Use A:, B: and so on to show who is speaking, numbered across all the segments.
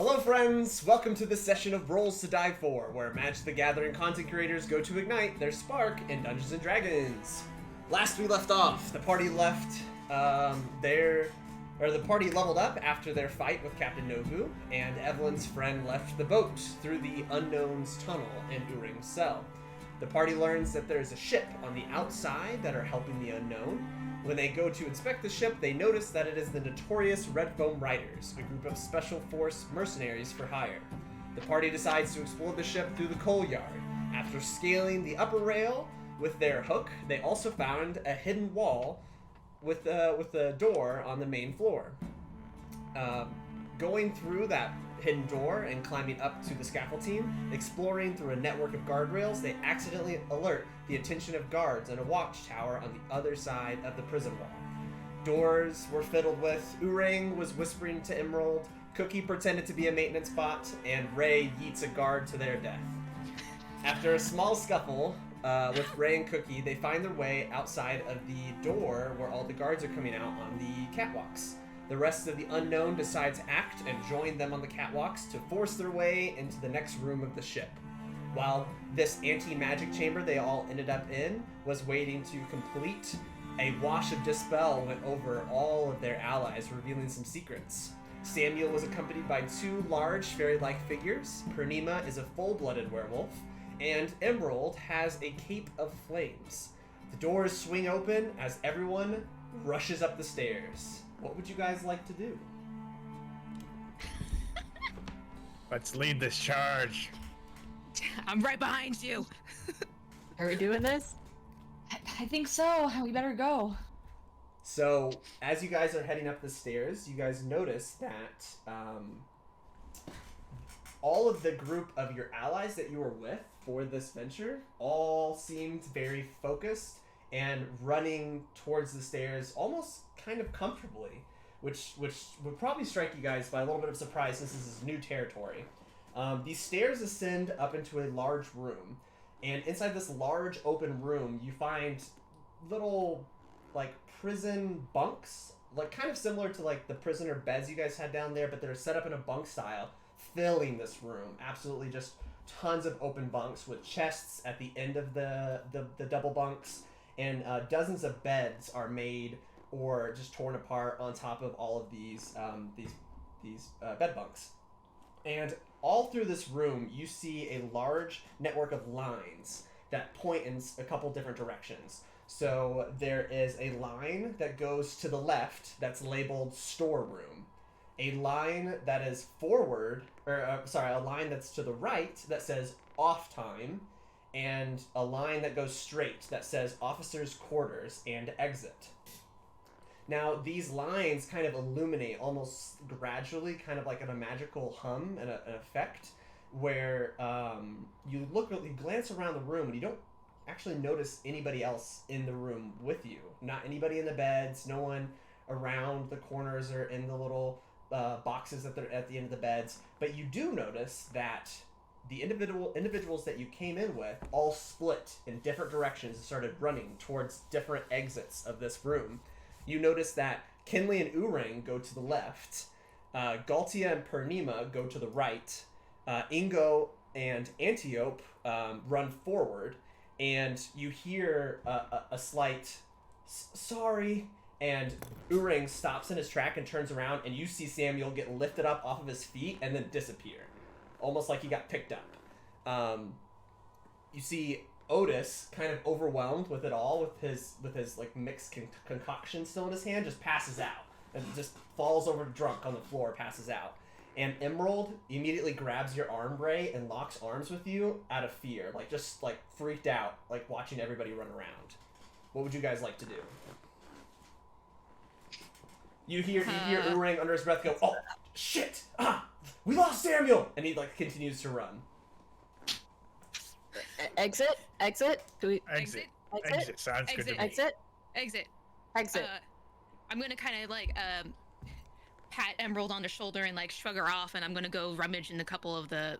A: Hello friends, welcome to this session of Rolls to Die For, where Magic the Gathering content creators go to ignite their spark in Dungeons & Dragons. Last we left off, the party left the party leveled up after their fight with Captain Nobu, and Evelyn's friend left the boat through the Unknown's tunnel in Uring's cell. The party learns that there's a ship on the outside that are helping the Unknown. When they go to inspect the ship, they notice that it is the notorious Red Foam Riders, a group of special force mercenaries for hire. The party decides to explore the ship through the coal yard. After scaling the upper rail with their hook, they also found a hidden wall with a door on the main floor. Going through that hidden door and climbing up to the scaffolding, exploring through a network of guardrails, they accidentally alert the attention of guards on a watchtower on the other side of the prison wall. Doors were fiddled with, Uring was whispering to Emerald, Cookie pretended to be a maintenance bot, and Ray yeets a guard to their death. After a small scuffle with Ray and Cookie, they find their way outside of the door where all the guards are coming out on the catwalks. The rest of the Unknown decide to act and join them on the catwalks to force their way into the next room of the ship. While this anti-magic chamber they all ended up in was waiting to complete, a wash of dispel went over all of their allies, revealing some secrets. Samuel was accompanied by two large fairy-like figures. Purnima is a full-blooded werewolf, and Emerald has a cape of flames. The doors swing open as everyone rushes up the stairs. What would you guys like to do?
B: Let's lead this charge.
C: I'm right behind you.
D: Are we doing this?
E: I think so. We better go.
A: So, as you guys are heading up the stairs, you guys notice that all of the group of your allies that you were with for this venture all seemed very focused and running towards the stairs almost kind of comfortably, which would probably strike you guys by a little bit of surprise since this is new territory. These stairs ascend up into a large room, and inside this large open room you find little like prison bunks, like kind of similar to like the prisoner beds you guys had down there, but they're set up in a bunk style, filling this room. Absolutely just tons of open bunks with chests at the end of the double bunks, and dozens of beds are made or just torn apart on top of all of these bed bunks. And all through this room, you see a large network of lines that point in a couple different directions. So there is a line that goes to the left that's labeled storeroom, a line that is forward, a line that's to the right that says off time, and a line that goes straight that says officers' quarters and exit. Now, these lines kind of illuminate almost gradually, kind of like in a magical hum and an effect, where you glance around the room and you don't actually notice anybody else in the room with you. Not anybody in the beds, no one around the corners or in the little boxes that they're at the end of the beds. But you do notice that the individuals that you came in with all split in different directions and started running towards different exits of this room. You notice that Kinley and Uring go to the left, Galtia and Purnima go to the right, Ingo and Antiope run forward, and you hear a slight sorry, and Uring stops in his track and turns around, and you see Samuel get lifted up off of his feet and then disappear, almost like he got picked up. You see Otis, kind of overwhelmed with it all, with his like mixed concoction still in his hand, just passes out and just falls over drunk on the floor, passes out. And Emerald immediately grabs your arm, Ray, and locks arms with you out of fear, like just like freaked out, like watching everybody run around. What would you guys like to do? You hear Uring under his breath go, "Oh shit! We lost Samuel!" And he like continues to run.
D: Exit? Do we
B: Exit. Sounds good to me.
D: exit?
C: Exit. I'm gonna kind of like pat Emerald on the shoulder and like shrug her off, and I'm gonna go rummage in a couple of the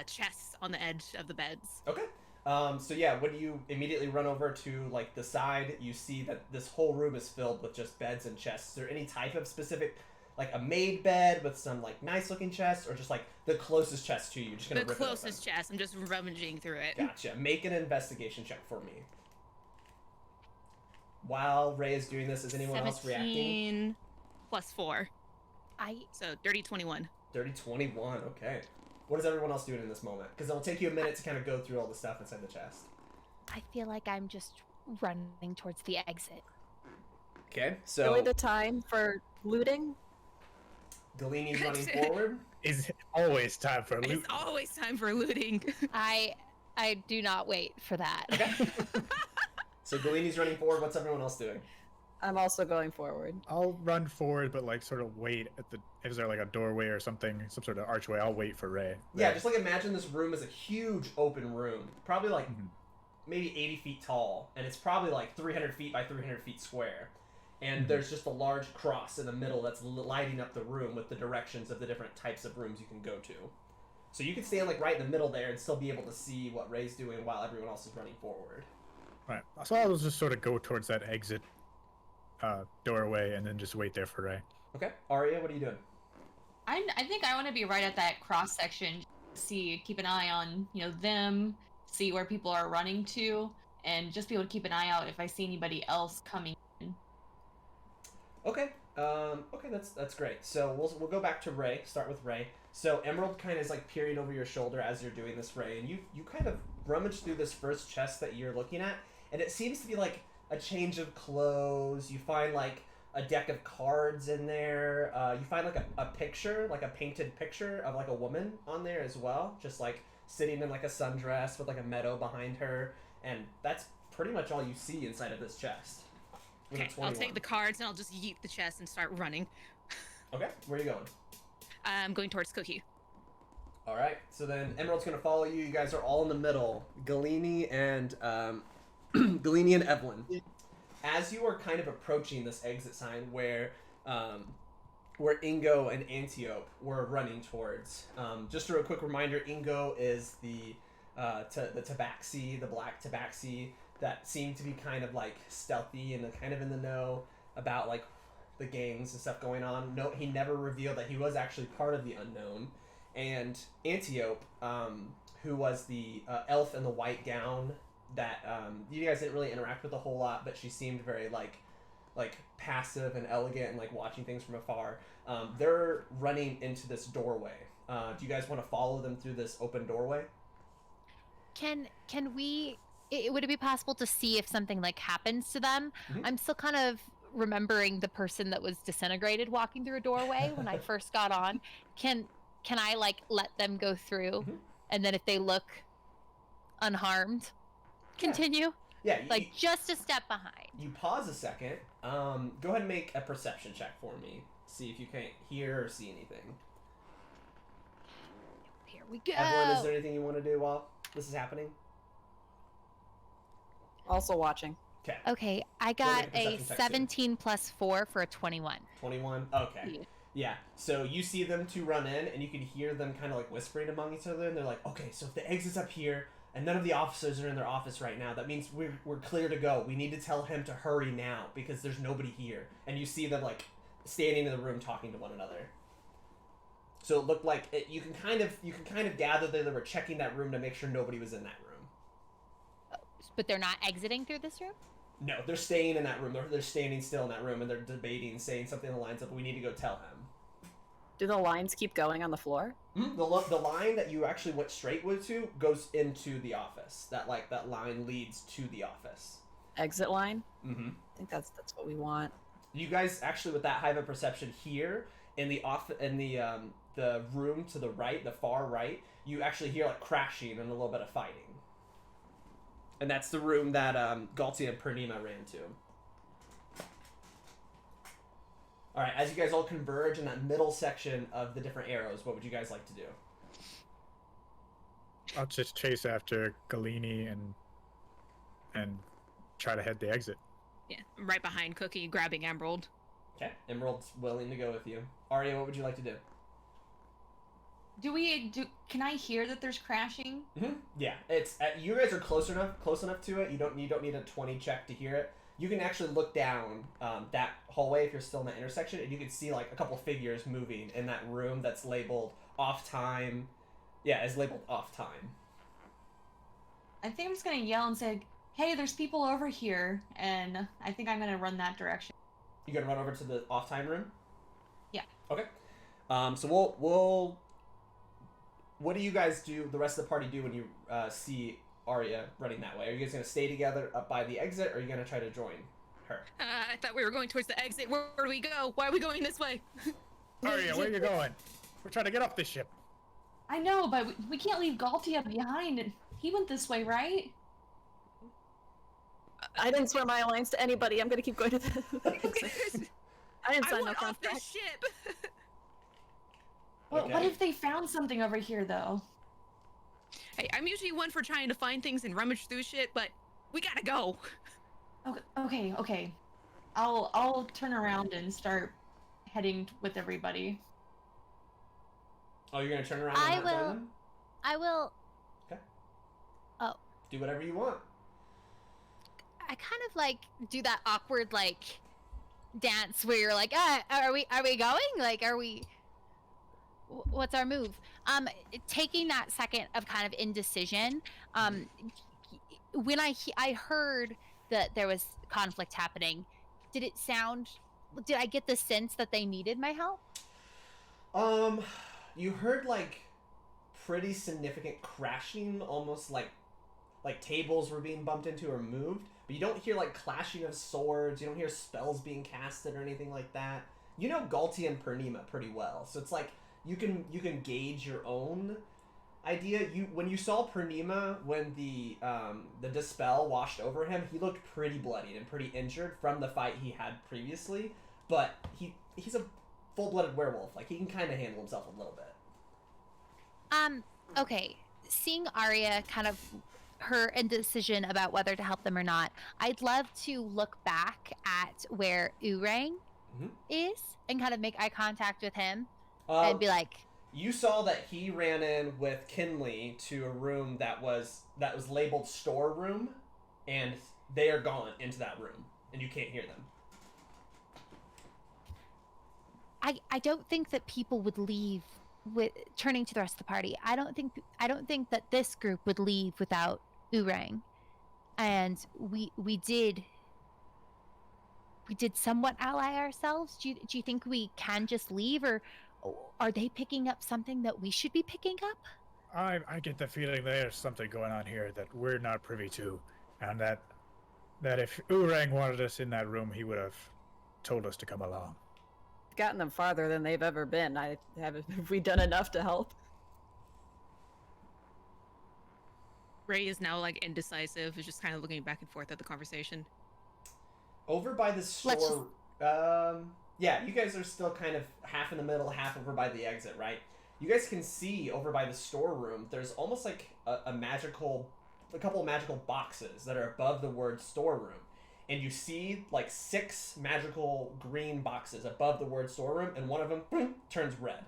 C: chests on the edge of the beds.
A: Okay. So yeah, when you immediately run over to like the side, you see that this whole room is filled with just beds and chests. Is there any type of specific like a made bed with some like nice looking chests, or just like the closest chest to you? Just gonna
C: The
A: rip it open.
C: closest chest. I'm just rummaging through it.
A: Gotcha. Make an investigation check for me. While Ray is doing this, is anyone else reacting?
C: 17 plus 4.
F: I
C: So dirty 21.
A: Dirty 21. Okay. What is everyone else doing in this moment? Because it'll take you a minute to kind of go through all the stuff inside the chest.
F: feel like I'm just running towards the exit.
A: Okay, so
D: Really the time for looting?
A: Galene's running forward.
B: Is always time for loot.
C: It's always time for looting.
F: I do not wait for that.
A: Okay. So Galene's running forward. What's everyone else doing?
D: I'm also going forward.
B: I'll run forward, but like sort of wait at the. Is there like a doorway or something, some sort of archway? I'll wait for Ray.
A: Yeah, just like imagine this room is a huge open room, probably like
B: Mhm.
A: maybe 80 feet tall, and it's probably like 300 feet by 300 feet square. And
B: Mhm.
A: there's just a large cross in the middle that's lighting up the room with the directions of the different types of rooms you can go to. So you can stand like right in the middle there and still be able to see what Ray's doing while everyone else is running forward.
B: Right. So I'll just sort of go towards that exit doorway and then just wait there for Ray.
A: Okay, Aria, what are you doing?
E: I think I want to be right at that cross section. Keep an eye on them, see where people are running to, and just be able to keep an eye out if I see anybody else coming in.
A: Okay. Okay, that's great. So we'll go back to Ray. Start with Ray. So Emerald kind of is like peering over your shoulder as you're doing this, Ray, and you kind of rummage through this first chest that you're looking at, and it seems to be like a change of clothes. You find like a deck of cards in there. You find like a picture, like a painted picture of like a woman on there as well, just like sitting in like a sundress with like a meadow behind her, and that's pretty much all you see inside of this chest. With a
C: Okay, I'll
A: 21.
C: take the cards and I'll just yeet the chest and start running.
A: Okay, where are you going?
C: I'm going towards Cookie.
A: All right, so then Emerald's gonna follow you. You guys are all in the middle, Galene and Galene and Evelyn. As you are kind of approaching this exit sign where Ingo and Antiope were running towards, just a real quick reminder: Ingo is the tabaxi, the black tabaxi that seemed to be kind of like stealthy and kind of in the know about like the gangs and stuff going on. No, he never revealed that he was actually part of the unknown. And Antiope, who was the elf in the white gown that you guys didn't really interact with a whole lot, but she seemed very like passive and elegant and like watching things from afar. They're running into this doorway. Do you guys want to follow them through this open doorway?
F: Can we? Would it be possible to see if something like happens to them?
A: Mhm.
F: I'm still kind of remembering the person that was disintegrated walking through a doorway when I first got on. Can I like let them go through,
A: Mhm.
F: and then if they look unharmed, continue?
A: Yeah,
F: Like just a step behind.
A: you pause a second. Go ahead and make a perception check for me. See if you can't hear or see anything.
F: Here we go.
A: Evelyn, is there anything you want to do while this is happening?
D: Also watching.
A: Okay.
F: Okay, I
A: Roll
F: got
A: me a
F: a
A: perception check, too.
F: 17 plus 4 for a 21.
A: 21. Okay. Yeah. So you see them two run in, and you can hear them kind of like whispering among each other, and they're like, "Okay, so if the exit's up here, and none of the officers are in their office right now, that means we're clear to go. We need to tell him to hurry now because there's nobody here." And you see them like standing in the room talking to one another. So it looked like you can kind of gather that they were checking that room to make sure nobody was in that room.
F: But they're not exiting through this room?
A: No, they're staying in that room. They're standing still in that room, and they're debating, saying something along the lines of, "We need to go tell him."
D: Do the lines keep going on the floor?
A: The line that you actually went straight to goes into the office. That line leads to the office.
D: Exit line?
A: Mm-hmm.
D: I think that's what we want.
A: You guys actually, with that high of a perception here in the room to the right, the far right, you actually hear like crashing and a little bit of fighting. And that's the room that Galti and Purnima ran to. All right, as you guys all converge in that middle section of the different arrows, what would you guys like to do?
B: I'll just chase after Galene and try to head the exit.
C: Yeah, I'm right behind Cookie, grabbing Emerald.
A: Okay, Emerald's willing to go with you. Aria, what would you like to do?
E: Can I hear that there's crashing?
A: Mm-hmm. Yeah, it's you guys are close enough to it. You don't need a 20 check to hear it. you can actually look down that hallway if you're still in that intersection, and you can see like a couple figures moving in that room that's labeled off time. Yeah, it's labeled off time.
E: I think I'm just gonna yell and say, "Hey, there's people over here," and I think I'm gonna run that direction.
A: You gonna run over to the off time room?
E: Yeah.
A: Okay. So we'll. What do you guys do? The rest of the party do when you see Aria running that way? Are you guys gonna stay together up by the exit, or are you gonna try to join her?
C: I thought we were going towards the exit. Where do we go? Why are we going this way?
B: Aria, where are you going? We're trying to get off this ship.
E: I know, but we can't leave Galtia behind. He went this way, right?
D: I didn't swear my alliance to anybody. I'm gonna keep going to the exit. I didn't
C: I
D: sign no
C: want off
D: contract.
C: this ship.
E: What
A: Okay.
E: if they found something over here, though?
C: Hey, I'm usually one for trying to find things and rummage through shit, but we gotta go.
E: Okay. I'll turn around and start heading with everybody.
A: Oh, you're gonna turn around
F: I
A: and not join
F: will-
A: them?
F: I will.
A: Do whatever you want.
F: I kind of like do that awkward like dance where you're like, are we going? Like, are we? What's our move? Taking that second of kind of indecision. When I heard that there was conflict happening, did I get the sense that they needed my help?
A: You heard like pretty significant crashing, almost like tables were being bumped into or moved, but you don't hear like clashing of swords, you don't hear spells being casted or anything like that. You know Galti and Pernima pretty well, so it's like you can gauge your own idea. When you saw Pernima, when the dispel washed over him, he looked pretty bloodied and pretty injured from the fight he had previously, but he's a full-blooded werewolf. Like, he can kind of handle himself a little bit.
F: Okay. Seeing Aria kind of her indecision about whether to help them or not, I'd love to look back at where Urang is and kind of make eye contact with him and be like,
A: you saw that he ran in with Kinley to a room that was labeled storeroom, and they are gone into that room, and you can't hear them.
F: I don't think that people would leave with turning to the rest of the party. I don't think that this group would leave without Urang, and we did somewhat ally ourselves. Do you think we can just leave, or are they picking up something that we should be picking up?
B: I get the feeling there's something going on here that we're not privy to, and that if Urang wanted us in that room, he would have told us to come along.
D: Gotten them farther than they've ever been. Have we done enough to help?
C: Ray is now like indecisive, is just kind of looking back and forth at the conversation.
A: Over by the store, yeah, you guys are still kind of half in the middle, half over by the exit, right? You guys can see over by the storeroom, there's almost like a couple of magical boxes that are above the word storeroom. And you see like 6 magical green boxes above the word storeroom, and one of them turns red.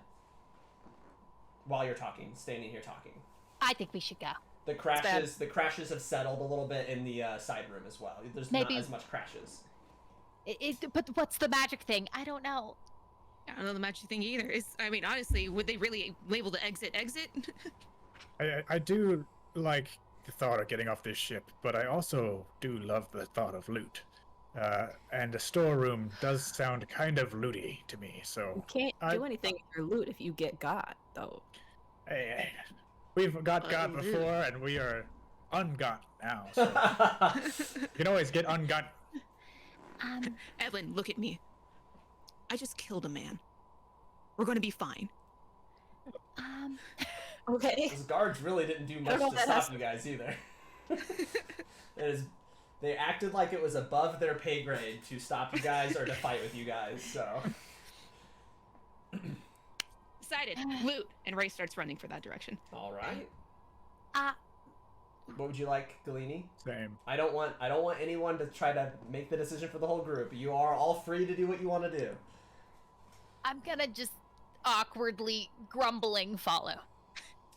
A: While you're talking, standing here talking.
F: I think we should go.
A: The crashes have settled a little bit in the side room as well. There's
F: Maybe-
A: not as much crashes.
F: But what's the magic thing? I don't know.
C: I don't know the magic thing either. I mean, honestly, would they really label the exit?
B: I do like the thought of getting off this ship, but I also do love the thought of loot. And the storeroom does sound kind of looty to me, so...
D: You can't do anything with your loot if you get got, though.
B: Hey, we've got before, and we are ungot now, so... you can always get ungot.
C: Evelyn, look at me. I just killed a man. We're gonna be fine.
D: Okay.
A: Those guards really didn't do much to stop you guys either. They acted like it was above their pay grade to stop you guys or to fight with you guys, so...
C: Decided. Loot. And Ray starts running for that direction.
A: Alright.
F: Uh,
A: What would you like, Galene?
B: Same.
A: I don't want anyone to try to make the decision for the whole group. You are all free to do what you want to do.
F: I'm gonna just awkwardly grumbling follow.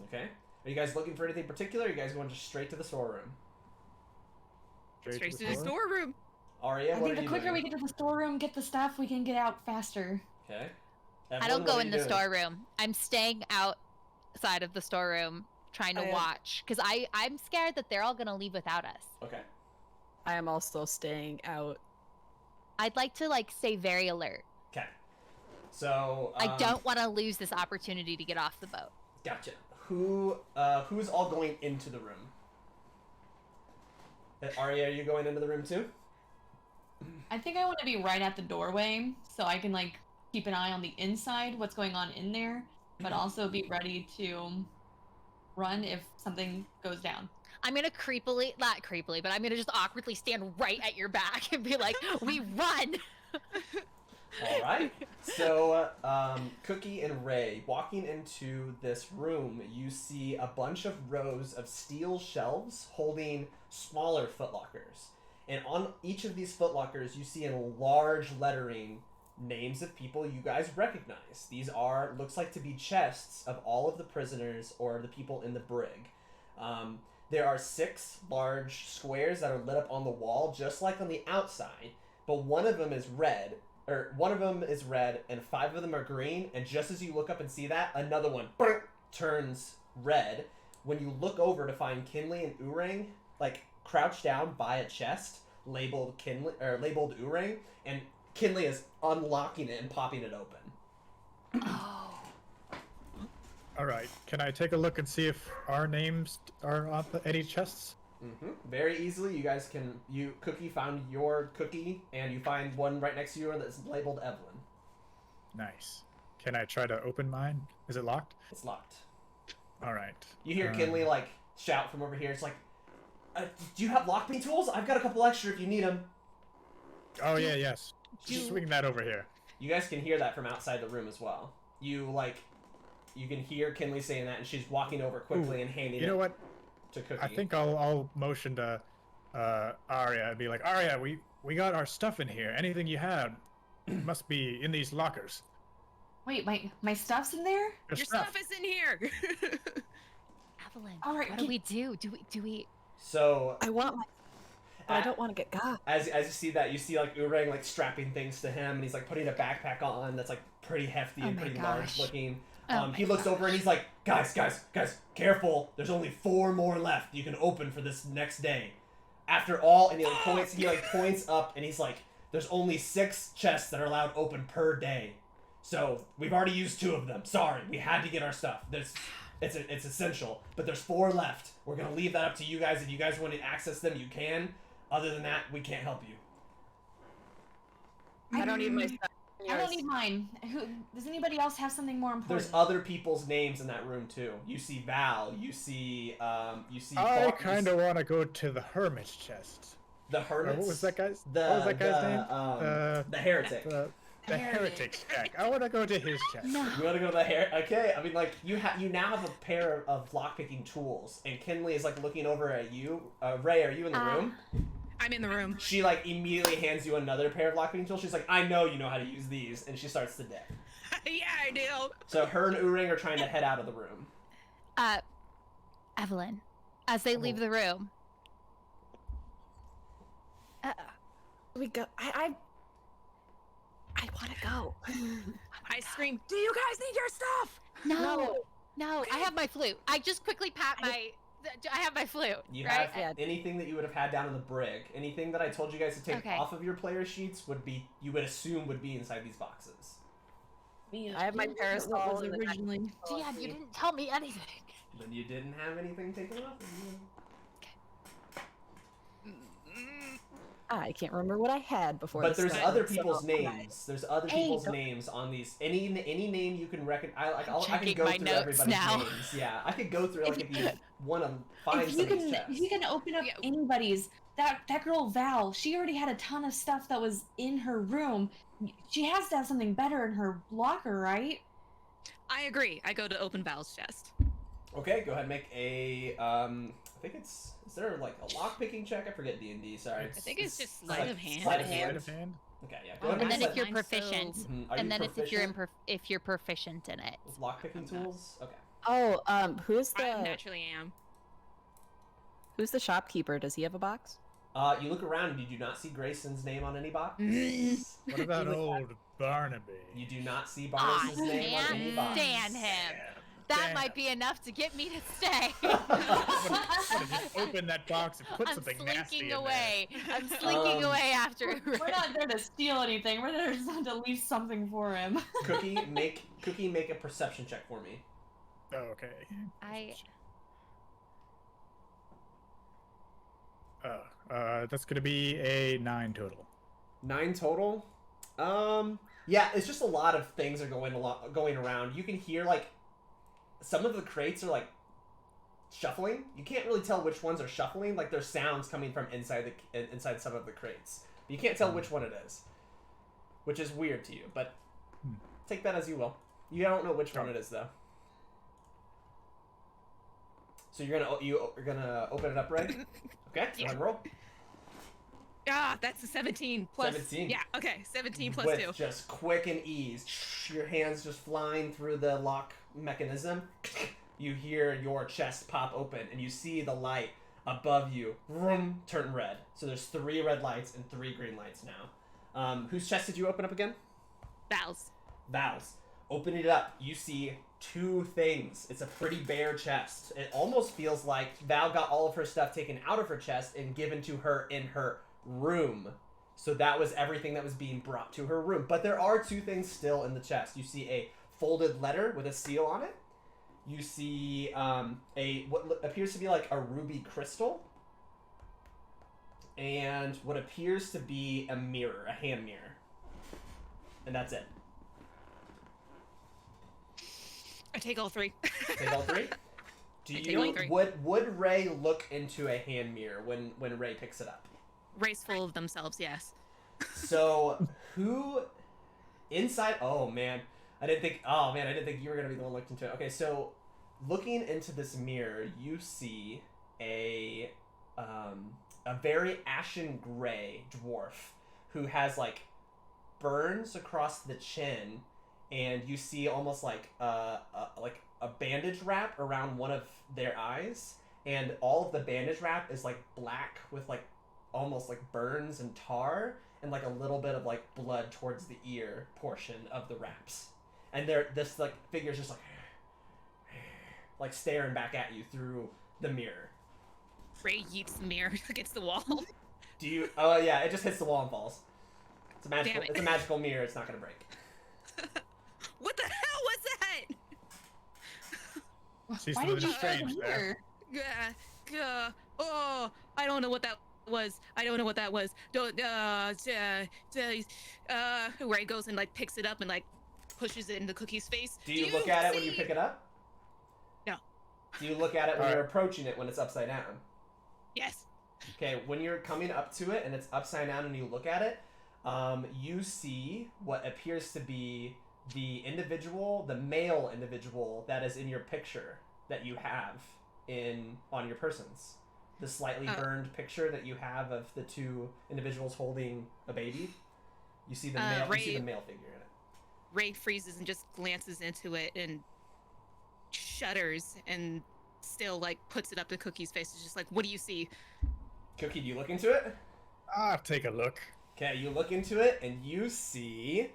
A: Okay. Are you guys looking for anything particular, or are you guys going just straight to the storeroom?
C: Straight to the storeroom.
A: Aria,
E: I
A: what
E: think
A: are
E: the
A: you
E: quicker
A: doing?
E: we get to the storeroom, get the stuff, we can get out faster.
A: Okay.
F: I
A: Evelyn,
F: don't
A: what
F: go
A: are
F: in
A: you
F: the
A: doing?
F: storeroom. I'm staying outside of the storeroom, trying to
D: I am-
F: watch, because I'm scared that they're all gonna leave without us.
A: Okay.
D: I am also staying out.
F: I'd like to like stay very alert.
A: Okay. So
F: I don't want to lose this opportunity to get off the boat.
A: Gotcha. Who's all going into the room? Aria, are you going into the room too?
E: I think I want to be right at the doorway so I can like keep an eye on the inside, what's going on in there, but also be ready to run if something goes down.
F: I'm gonna not creepily, but I'm gonna just awkwardly stand right at your back and be like, "We run."
A: All right. So, Cookie and Ray, walking into this room, you see a bunch of rows of steel shelves holding smaller footlockers. And on each of these footlockers, you see in large lettering names of people you guys recognize. These looks like to be chests of all of the prisoners or the people in the brig. There are 6 large squares that are lit up on the wall, just like on the outside, but one of them is red, and 5 of them are green, and just as you look up and see that, another one turns red. When you look over to find Kinley and Urang, like, crouched down by a chest, labeled Urang, and Kinley is unlocking it and popping it open.
F: Oh.
B: All right. Can I take a look and see if our names are on any chests?
A: Very easily, you guys can. Cookie found your cookie, and you find one right next to you that's labeled Evelyn.
B: Nice. Can I try to open mine? Is it locked?
A: It's locked.
B: All right.
A: You hear Kinley like shout from over here. It's like, "Do you have lockpicking tools? I've got a couple extra if you need them."
B: Oh yeah, yes. Just swing that over here.
A: You guys can hear that from outside the room as well. You can hear Kinley saying that, and she's walking over quickly and handing
B: You know what?
A: to Cookie.
B: I think I'll motion to Aria and be like, Aria, we got our stuff in here. Anything you have must be in these lockers.
E: Wait, my stuff's in there?
C: Your stuff is in here.
F: Evelyn,
E: All right,
F: what do we do? Do we?
A: So
D: I want my. But I don't want to get got.
A: as you see that, you see like Urang like strapping things to him, and he's like putting a backpack on that's like pretty hefty and
F: my
A: pretty
F: gosh.
A: large looking.
F: Oh
A: He
F: my
A: looks over and he's like, guys, careful! There's only 4 more left you can open for this next day. After all, and he points up, and he's like, there's only 6 chests that are allowed open per day. So we've already used 2 of them. Sorry, we had to get our stuff. It's essential, but there's 4 left. We're gonna leave that up to you guys. If you guys want to access them, you can. Other than that, we can't help you.
D: I don't need my stuff.
E: I don't need mine. Does anybody else have something more important?
A: There's other people's names in that room too. You see Val. You see.
B: I kind of want to go to the hermit's chest.
A: The hermits.
B: What was that guy's?
A: The,
B: what was that guy's name?
A: The heretic.
B: The heretic's check. I want to go to his chest.
F: No.
A: You want to go to the Okay, I mean, like you now have a pair of lockpicking tools, and Kinley is like looking over at you. Ray, are you in the room?
C: I'm in the room.
A: She like immediately hands you another pair of lockpicking tools. She's like, I know you know how to use these, and she starts to dip.
C: Yeah, I do.
A: So her and Urang are trying to head out of the room.
F: Evelyn, as they leave the room.
D: We go. I want to go.
C: I scream, "Do you guys need your stuff?"
F: No, I have my flute. I just quickly pat my. I have my flute.
A: You
F: right?
A: have anything that you would have had down in the brig. Anything that I told you guys to take
F: Okay.
A: off of your player sheets you would assume would be inside these boxes.
D: I have my parasol and the
E: originally.
F: DM, you didn't tell me anything.
A: Then you didn't have anything taken off?
D: I can't remember what I had before.
A: But
D: this
A: there's
D: started,
A: other people's
D: so-
A: names. There's other people's names on these. Any name you can reckon. I can
F: checking
A: go
F: my
A: through
F: notes
A: everybody's
F: now.
A: names. Yeah, I could go through like if you want to find
E: If
A: some
E: you
A: of these
E: can,
A: chests.
E: if you can open up
C: Yeah.
E: anybody's. That girl Val, she already had a ton of stuff that was in her room. She has to have something better in her locker, right?
C: I agree. I go to open Val's chest.
A: Okay, go ahead and make a. I think it's. Is there like a lock picking check? I forget D&D. Sorry.
C: I think it's just
A: like
C: sleight of hand.
A: Sleight of
B: Sleight
A: hand.
B: of hand.
A: Okay, yeah.
E: Oh,
A: Go ahead
F: And then
A: and
F: if you're
C: Mine's so-
F: proficient,
A: Are
F: and
A: you
F: then
A: proficient
F: if you're proficient in it.
A: with lock picking tools. Okay.
D: Oh, who's
C: I
D: the
C: naturally am.
D: shopkeeper? Does he have a box?
A: You look around and you do not see Grayson's name on any box.
B: What about old Barnaby?
A: You do not see
F: I
A: Barnabas' name on any
F: can't
A: box.
F: stand him. That
B: Damn.
F: might be enough to get me to stay.
B: What if you open that box and put
F: I'm
B: something nasty
F: slinking
B: in
F: away. I'm slinking away after.
E: We're not there to steal anything. We're there just to leave something for him.
A: Cookie, make a perception check for me.
B: there? Oh, okay. That's gonna be a 9 total.
A: 9 total. Yeah, it's just a lot of things are going around. You can hear like some of the crates are like shuffling. You can't really tell which ones are shuffling. Like there's sounds coming from inside some of the crates. But you can't tell which one it is, which is weird to you. But take that as you will. You don't know which one it is though. So you're gonna open it up, Ray? Okay, go ahead and roll.
C: Ah, that's a 17 plus.
A: 17.
C: Yeah, okay, 17 plus
A: With
C: 2.
A: just quick and ease, your hands just flying through the lock mechanism. You hear your chest pop open, and you see the light above you vroom, turn red. So there's 3 red lights and 3 green lights now. Whose chest did you open up again?
C: Val's.
A: Val's. Opening it up, you see 2 things. It's a pretty bare chest. It almost feels like Val got all of her stuff taken out of her chest and given to her in her room. So that was everything that was being brought to her room. But there are 2 things still in the chest. You see a folded letter with a seal on it. You see what appears to be like a ruby crystal. And what appears to be a mirror, a hand mirror. And that's it.
C: I take all 3.
A: Take all 3? Would Ray look into a hand mirror when Ray picks it up?
C: Ray's full of themselves, yes.
A: So who inside? Oh man, I didn't think you were gonna be the one looked into it. Okay, so looking into this mirror, you see a very ashen gray dwarf who has like burns across the chin, and you see almost like a bandage wrap around one of their eyes, and all of the bandage wrap is like black with like almost like burns and tar, and like a little bit of like blood towards the ear portion of the wraps. And this like figure's just like staring back at you through the mirror.
C: Ray yeets the mirror against the wall.
A: Do you? Oh yeah, it just hits the wall and falls. It's a magical.
C: Damn it.
A: It's a magical mirror. It's not gonna break.
C: What the hell was that?
B: See
E: Why
B: something
E: did you throw the
B: strange there.
E: mirror?
C: Oh, I don't know what that was. Ray goes and like picks it up and like pushes it in the cookie's face.
A: Do you look at it when you pick it up?
C: No.
A: Do you look at it when you're approaching it when it's upside down?
C: Yes.
A: Okay, when you're coming up to it and it's upside down and you look at it, you see what appears to be the male individual that is in your picture that you have on your persons. The slightly burned picture that you have of the 2 individuals holding a baby. You see the male. You see the male figure in it.
C: Ray freezes and just glances into it and shudders and still like puts it up to Cookie's face. It's just like, what do you see?
A: Cookie, do you look into it?
B: I'll take a look.
A: Okay, you look into it and you see.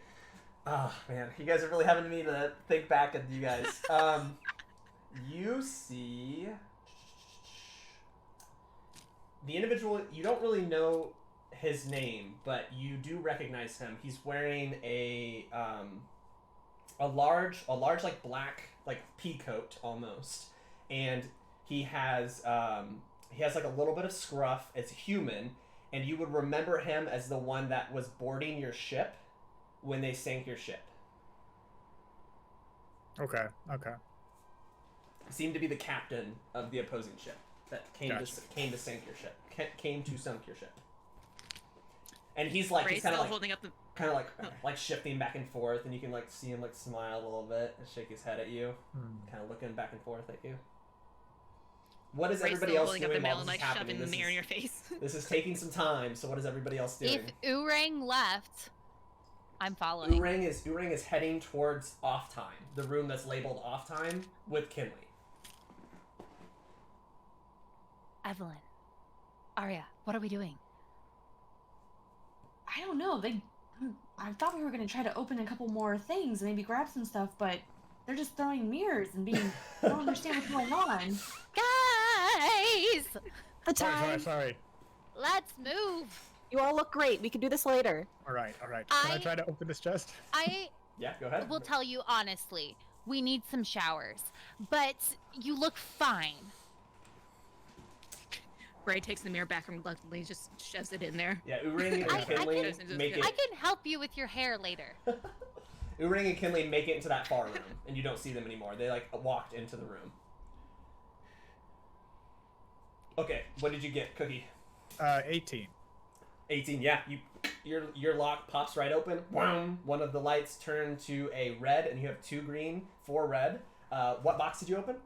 A: Oh man, you guys are really having me to think back at you guys. You see the individual. You don't really know his name, but you do recognize him. He's wearing a large like black like pea coat almost, and he has like a little bit of scruff. It's human, and you would remember him as the one that was boarding your ship when they sank your ship.
B: Okay.
A: He seemed to be the captain of the opposing ship that came to sink your ship. Came to sunk your ship. And he's like
C: Ray's
A: he's kind
C: still
A: of like
C: holding up the.
A: kind of like shifting back and forth, and you can like see him like smile a little bit and shake his head at you, kind of looking back and forth at you. What is
C: Ray's
A: everybody
C: still
A: else
C: holding up
A: doing
C: the mail
A: while
C: and
A: this is
C: like
A: happening?
C: shoving the mirror in your face.
A: This is taking some time. So what is everybody else doing?
F: If Urang left, I'm following.
A: Urang is heading towards off time, the room that's labeled off time with Kinley.
F: Evelyn, Aria, what are we doing?
E: I don't know. I thought we were gonna try to open a couple more things and maybe grab some stuff, but they're just throwing mirrors and being. I don't understand what's going on.
F: Guys,
D: The time.
B: Sorry.
F: let's move.
D: You all look great. We can do this later.
B: All right. Can I try to open this chest?
F: I
A: Yeah, go ahead.
F: will tell you honestly, we need some showers, but you look fine.
C: Ray takes the mirror back and reluctantly just shoves it in there.
A: Yeah, Uring and Kinley make it.
F: I can help you with your hair later.
A: Uring and Kinley make it into that far room, and you don't see them anymore. They like walked into the room. Okay, what did you get, Cookie?
B: 18.
A: 18. Yeah, your lock pops right open. Wham! One of the lights turn to a red, and you have 2 green, 4 red. What box did you open?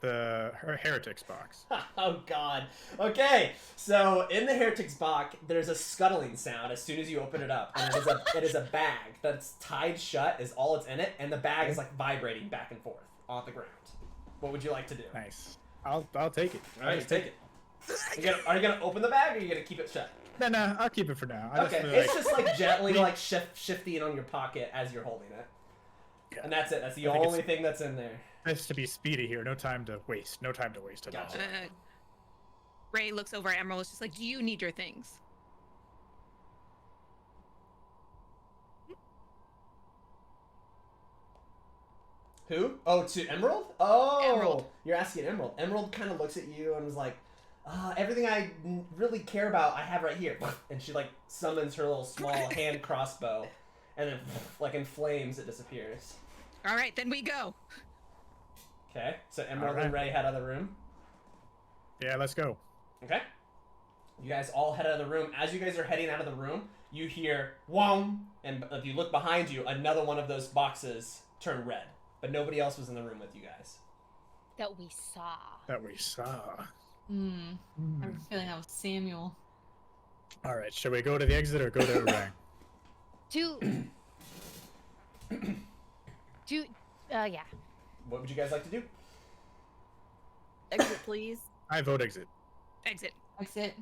B: Her heretics box.
A: Oh God. Okay, so in the heretics box, there's a scuttling sound as soon as you open it up, and it is a bag that's tied shut. Is all it's in it, and the bag is like vibrating back and forth on the ground. What would you like to do?
B: Nice. I'll take it.
A: All right, you take it. Are you gonna open the bag, or are you gonna keep it shut?
B: No, I'll keep it for now.
A: Okay, it's just like gently like shifting on your pocket as you're holding it, and that's it. That's the only thing that's in there.
B: Nice to be speedy here. No time to waste at all.
C: Ray looks over at Emerald. It's just like, do you need your things?
A: Who? Oh, to Emerald? Oh,
C: Emerald.
A: You're asking Emerald. Emerald kind of looks at you and is like, everything I really care about, I have right here. And she like summons her little small hand crossbow, and then like in flames, it disappears.
C: All right, then we go.
A: Okay, so Emerald
B: All
A: and
B: right.
A: Ray head out of the room.
B: Yeah, let's go.
A: Okay. You guys all head out of the room. As you guys are heading out of the room, you hear whong, and if you look behind you, another one of those boxes turn red. But nobody else was in the room with you guys.
F: That we saw.
E: I have a feeling that was Samuel.
B: All right, should we go to the exit or go to Rang?
F: Yeah.
A: What would you guys like to do?
D: Exit, please.
B: I vote exit.
C: Exit.
E: Exit.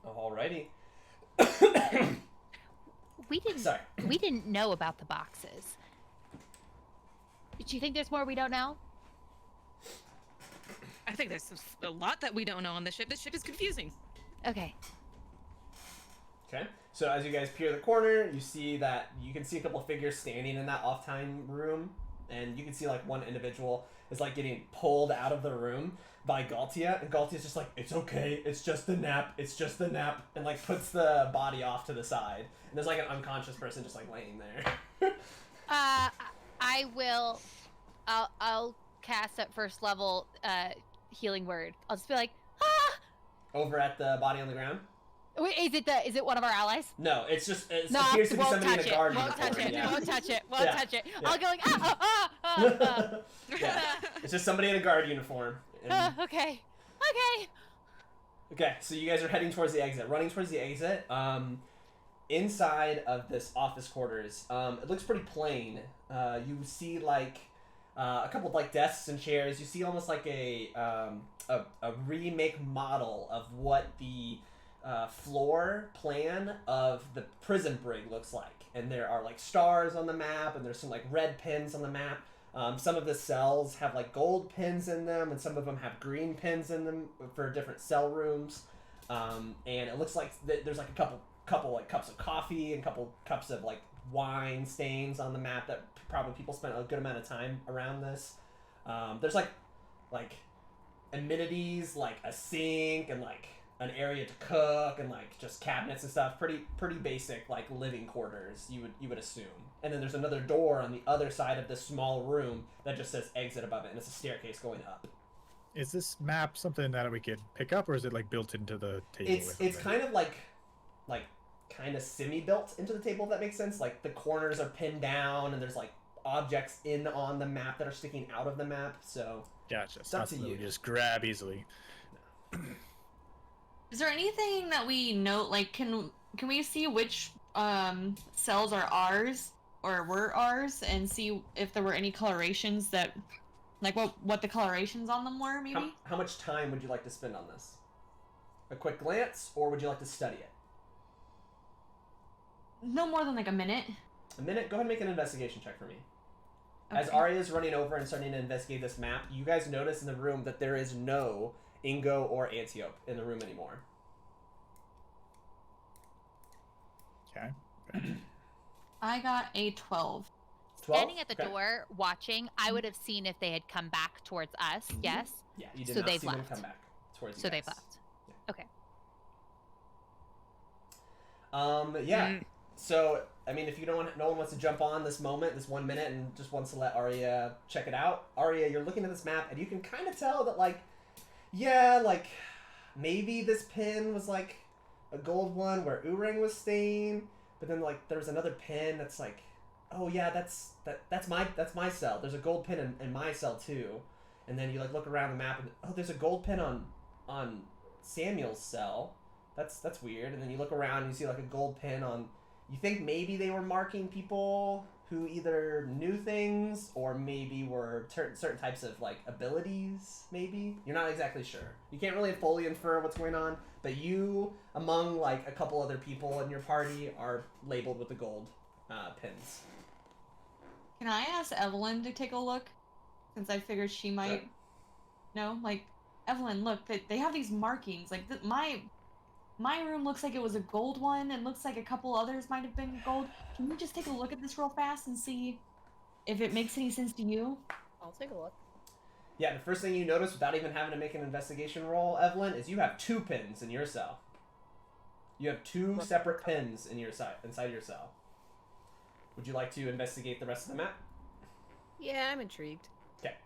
A: Alrighty.
F: We didn't know about the boxes. Do you think there's more we don't know?
C: I think there's a lot that we don't know on the ship. This ship is confusing.
F: Okay.
A: Okay. So as you guys peer the corner, you see that you can see a couple figures standing in that off-time room, and you can see like one individual is like getting pulled out of the room by Galtia, and Galtia's just like, it's okay, it's just a nap, and like puts the body off to the side, and there's like an unconscious person just like laying there.
F: I'll cast at first level healing word. I'll just be like, ah!
A: Over at the body on the ground?
F: Wait, is it one of our allies?
A: No, it appears to be
F: won't
A: somebody in
F: touch
A: a
F: it.
A: guard
F: Won't touch
A: uniform.
F: it.
A: Yeah.
F: Won't touch it.
A: Yeah.
F: Touch it.
A: Yeah.
F: I'll go like
A: Yeah. It's just somebody in a guard uniform. And-
F: okay.
A: Okay, so you guys are heading towards the exit. Running towards the exit. Inside of this office quarters, it looks pretty plain. You see like a couple of like desks and chairs. You see almost like a remake model of what the floor plan of the prison brig looks like. And there are like stars on the map, and there's some like red pins on the map. Some of the cells have like gold pins in them, and some of them have green pins in them for different cell rooms. And it looks like there's like a couple like cups of coffee and couple cups of like wine stains on the map that probably people spent a good amount of time around this. There's like amenities like a sink and like an area to cook and like just cabinets and stuff. Pretty basic like living quarters you would assume. And then there's another door on the other side of this small room that just says exit above it, and it's a staircase going up.
B: Is this map something that we could pick up, or is it like built into the table?
A: It's kind of like kind of semi-built into the table, if that makes sense. Like the corners are pinned down, and there's like objects on the map that are sticking out of the map. So
B: gotcha.
A: It's up to
B: Something
A: you.
B: we just grab easily.
E: Is there anything that we note? Like, can we see which cells are ours or were ours, and see if there were any colorations that, like, what the colorations on them were, maybe?
A: How much time would you like to spend on this? A quick glance, or would you like to study it?
E: no more than like a minute.
A: A minute? Go ahead and make an investigation check for me.
E: Okay.
A: As Aria is running over and starting to investigate this map, you guys notice in the room that there is no Ingo or Antiope in the room anymore.
B: Okay.
E: I got a 12.
A: 12?
F: Standing at the door, watching, I would have seen if they had come back towards us. Yes.
A: Yeah, you did
F: So
A: not
F: they've
A: see them
F: left.
A: come back towards you
F: So
A: guys.
F: they've left. Okay.
A: Yeah. So, I mean, if you don't want, no one wants to jump on this moment, this 1 minute, and just wants to let Aria check it out. Aria, you're looking at this map, and you can kind of tell that, like, yeah, like, maybe this pin was, like, a gold one where Urang was staying, but then, like, there was another pin that's, like, oh, yeah, that's my cell. There's a gold pin in my cell, too. And then you, like, look around the map, and, oh, there's a gold pin on Samuel's cell. That's weird. And then you look around and you see like a gold pin on. You think maybe they were marking people who either knew things or maybe were certain types of like abilities. Maybe you're not exactly sure. You can't really fully infer what's going on. But you, among like a couple other people in your party, are labeled with the gold pins.
E: Can I ask Evelyn to take a look? Since I figured she might.
A: Sure.
E: No, like Evelyn, look, they have these markings. Like my room looks like it was a gold one, and looks like a couple others might have been gold. Can you just take a look at this real fast and see if it makes any sense to you?
D: I'll take a look.
A: Yeah, the first thing you notice without even having to make an investigation roll, Evelyn, is you have 2 pins in your cell. You have 2 separate pins in your inside your cell. Would you like to investigate the rest of the map?
D: Yeah, I'm intrigued.
A: Okay.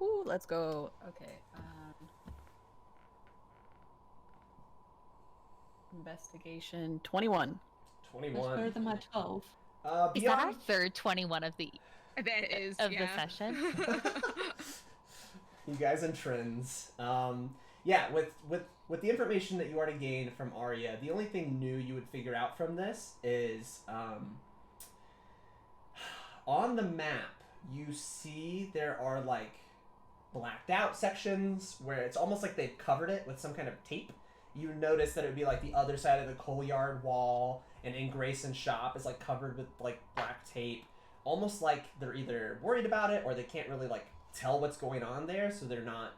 D: Ooh, let's go. Okay. Investigation 21.
A: 21.
E: That's better than my 12.
F: Is that our third 21 of the
C: That is
F: the session?
A: You guys and trends. Yeah, with the information that you already gained from Aria, the only thing new you would figure out from this is on the map you see there are like blacked out sections where it's almost like they've covered it with some kind of tape. You notice that it would be like the other side of the coal yard wall, and in Grayson's shop is like covered with like black tape, almost like they're either worried about it or they can't really like tell what's going on there, so they're not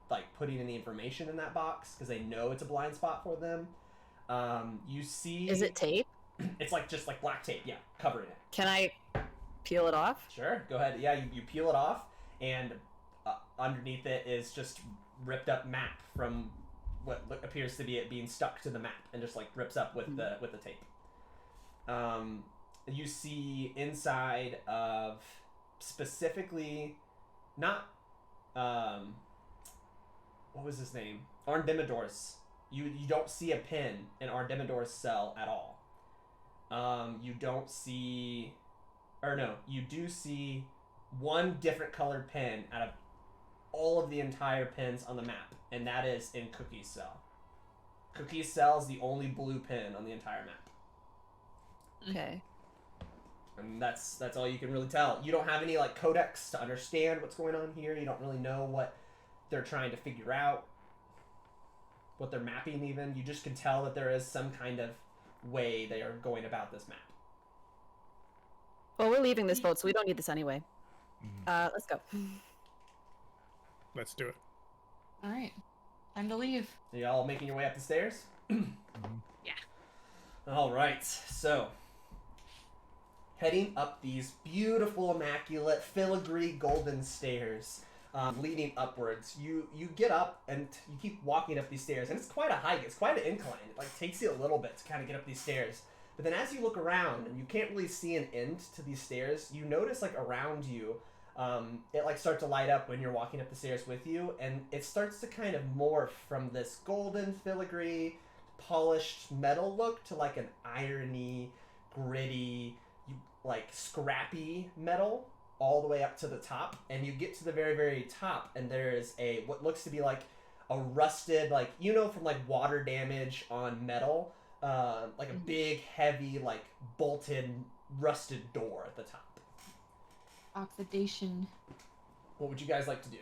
A: like putting any information in that box because they know it's a blind spot for them. You see,
D: Is it tape?
A: It's like just like black tape, yeah, covering it.
D: Can I peel it off?
A: Sure, go ahead. Yeah, you peel it off, and underneath it is just ripped up map from what appears to be it being stuck to the map, and just like rips up with the tape. You see inside of specifically not what was his name? Arndemidor's. You don't see a pin in Arndemidor's cell at all. You don't see, or no, you do see one different colored pin out of all of the entire pins on the map, and that is in Cookie's cell. Cookie's cell is the only blue pin on the entire map.
D: Okay.
A: And that's all you can really tell. You don't have any like codex to understand what's going on here. You don't really know what they're trying to figure out, what they're mapping even. You just can tell that there is some kind of way they are going about this map.
D: Well, we're leaving this boat, so we don't need this anyway. Let's go.
B: Let's do it.
E: All right, time to leave.
A: Are y'all making your way up the stairs?
C: Yeah.
A: All right, so heading up these beautiful, immaculate, filigree golden stairs, leading upwards. You get up and you keep walking up these stairs, and it's quite a hike. It's quite an incline. It like takes you a little bit to kind of get up these stairs. But then as you look around and you can't really see an end to these stairs, you notice like around you, it like starts to light up when you're walking up the stairs with you, and it starts to kind of morph from this golden filigree, polished metal look to like an irony, gritty, like scrappy metal all the way up to the top. And you get to the very, very top, and there's a what looks to be like a rusted, like, you know, from like water damage on metal, like a big, heavy, like bolted, rusted door at the top.
E: Oxidation.
A: What would you guys like to do?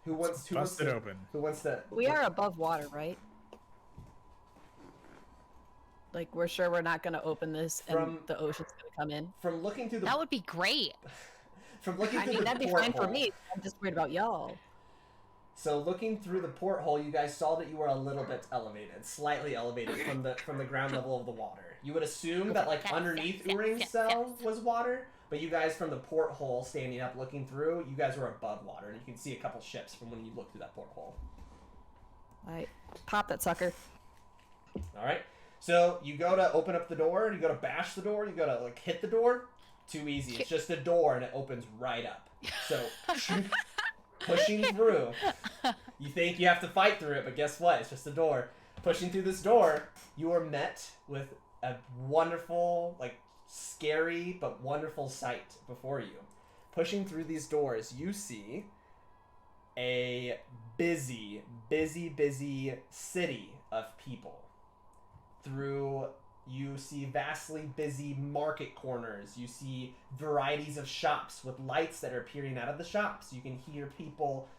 A: Who wants
B: Bust it open.
A: Who wants to?
D: We are above water, right? Like, we're sure we're not gonna open this and the ocean's gonna come in.
A: From looking through the
F: That would be great.
A: from looking
D: I
A: through
D: mean,
A: the
D: that'd be
A: porthole.
D: fine for me. I'm just worried about y'all.
A: So looking through the porthole, you guys saw that you were a little bit elevated, slightly elevated from the ground level of the water. You would assume that like
F: Yes,
A: underneath
F: yes,
A: Uring's
F: yes,
A: cell
F: yes.
A: was water, but you guys from the porthole standing up looking through, you guys were above water, and you can see a couple ships from when you look through that porthole.
D: Alright, pop that sucker.
A: All right. So you go to open up the door, you go to bash the door, you go to like hit the door. Too easy. It's just a door, and it opens right up. So pushing through. You think you have to fight through it, but guess what? It's just a door. Pushing through this door, you are met with a wonderful, like, scary but wonderful sight before you. Pushing through these doors, you see a busy city of people. You see vastly busy market corners. You see varieties of shops with lights that are peering out of the shops. You can hear people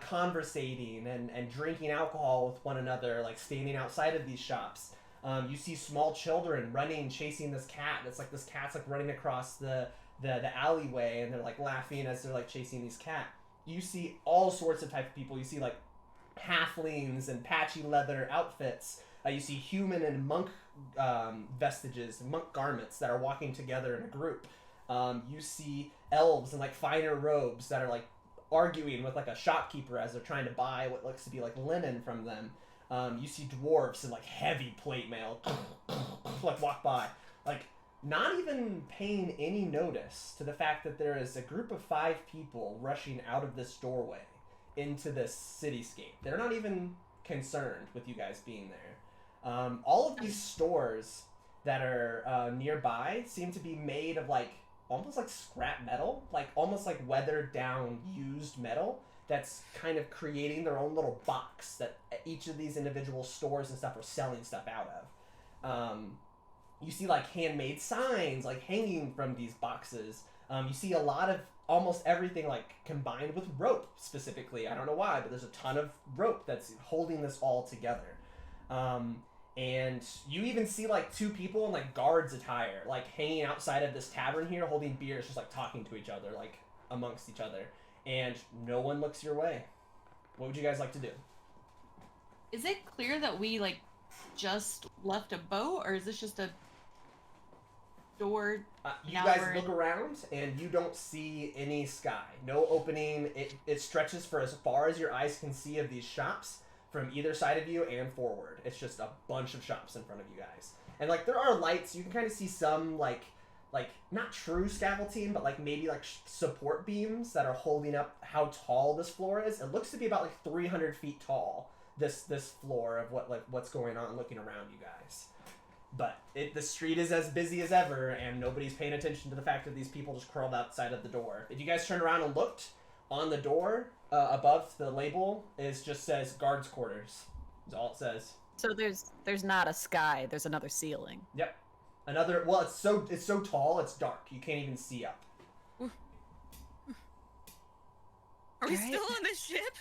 A: conversating and drinking alcohol with one another, like standing outside of these shops. You see small children running, chasing this cat. It's like this cat's like running across the alleyway, and they're like laughing as they're like chasing these cat. You see all sorts of type of people. You see like halflings and patchy leather outfits. You see human and monk vestiges, monk garments that are walking together in a group. You see elves in like finer robes that are like arguing with like a shopkeeper as they're trying to buy what looks to be like linen from them. You see dwarves in like heavy plate mail like walk by, like not even paying any notice to the fact that there is a group of 5 people rushing out of this doorway into this cityscape. They're not even concerned with you guys being there. All of these stores that are nearby seem to be made of like almost like scrap metal, like almost like weathered down used metal that's kind of creating their own little box that each of these individual stores and stuff are selling stuff out of. You see like handmade signs like hanging from these boxes. You see a lot of almost everything like combined with rope specifically. I don't know why, but there's a ton of rope that's holding this all together. And you even see like 2 people in like guards attire, like hanging outside of this tavern here, holding beers, just like talking to each other, like amongst each other. And no one looks your way. What would you guys like to do?
E: Is it clear that we like just left a boat, or is this just a door?
A: You guys look around and you don't see any sky. No opening. It stretches for as far as your eyes can see of these shops. From either side of you and forward. It's just a bunch of shops in front of you guys. And like there are lights, you can kind of see some like not true scaffolding, but like maybe like support beams that are holding up how tall this floor is. It looks to be about like 300 feet tall, this floor of what's going on looking around you guys. But the street is as busy as ever, and nobody's paying attention to the fact that these people just curled outside of the door. If you guys turn around and looked, on the door, above the label, just says guards quarters. That's all it says.
D: So there's not a sky. There's another ceiling.
A: Yep. Another. Well, it's so tall. It's dark. You can't even see up.
C: Are we still on this ship?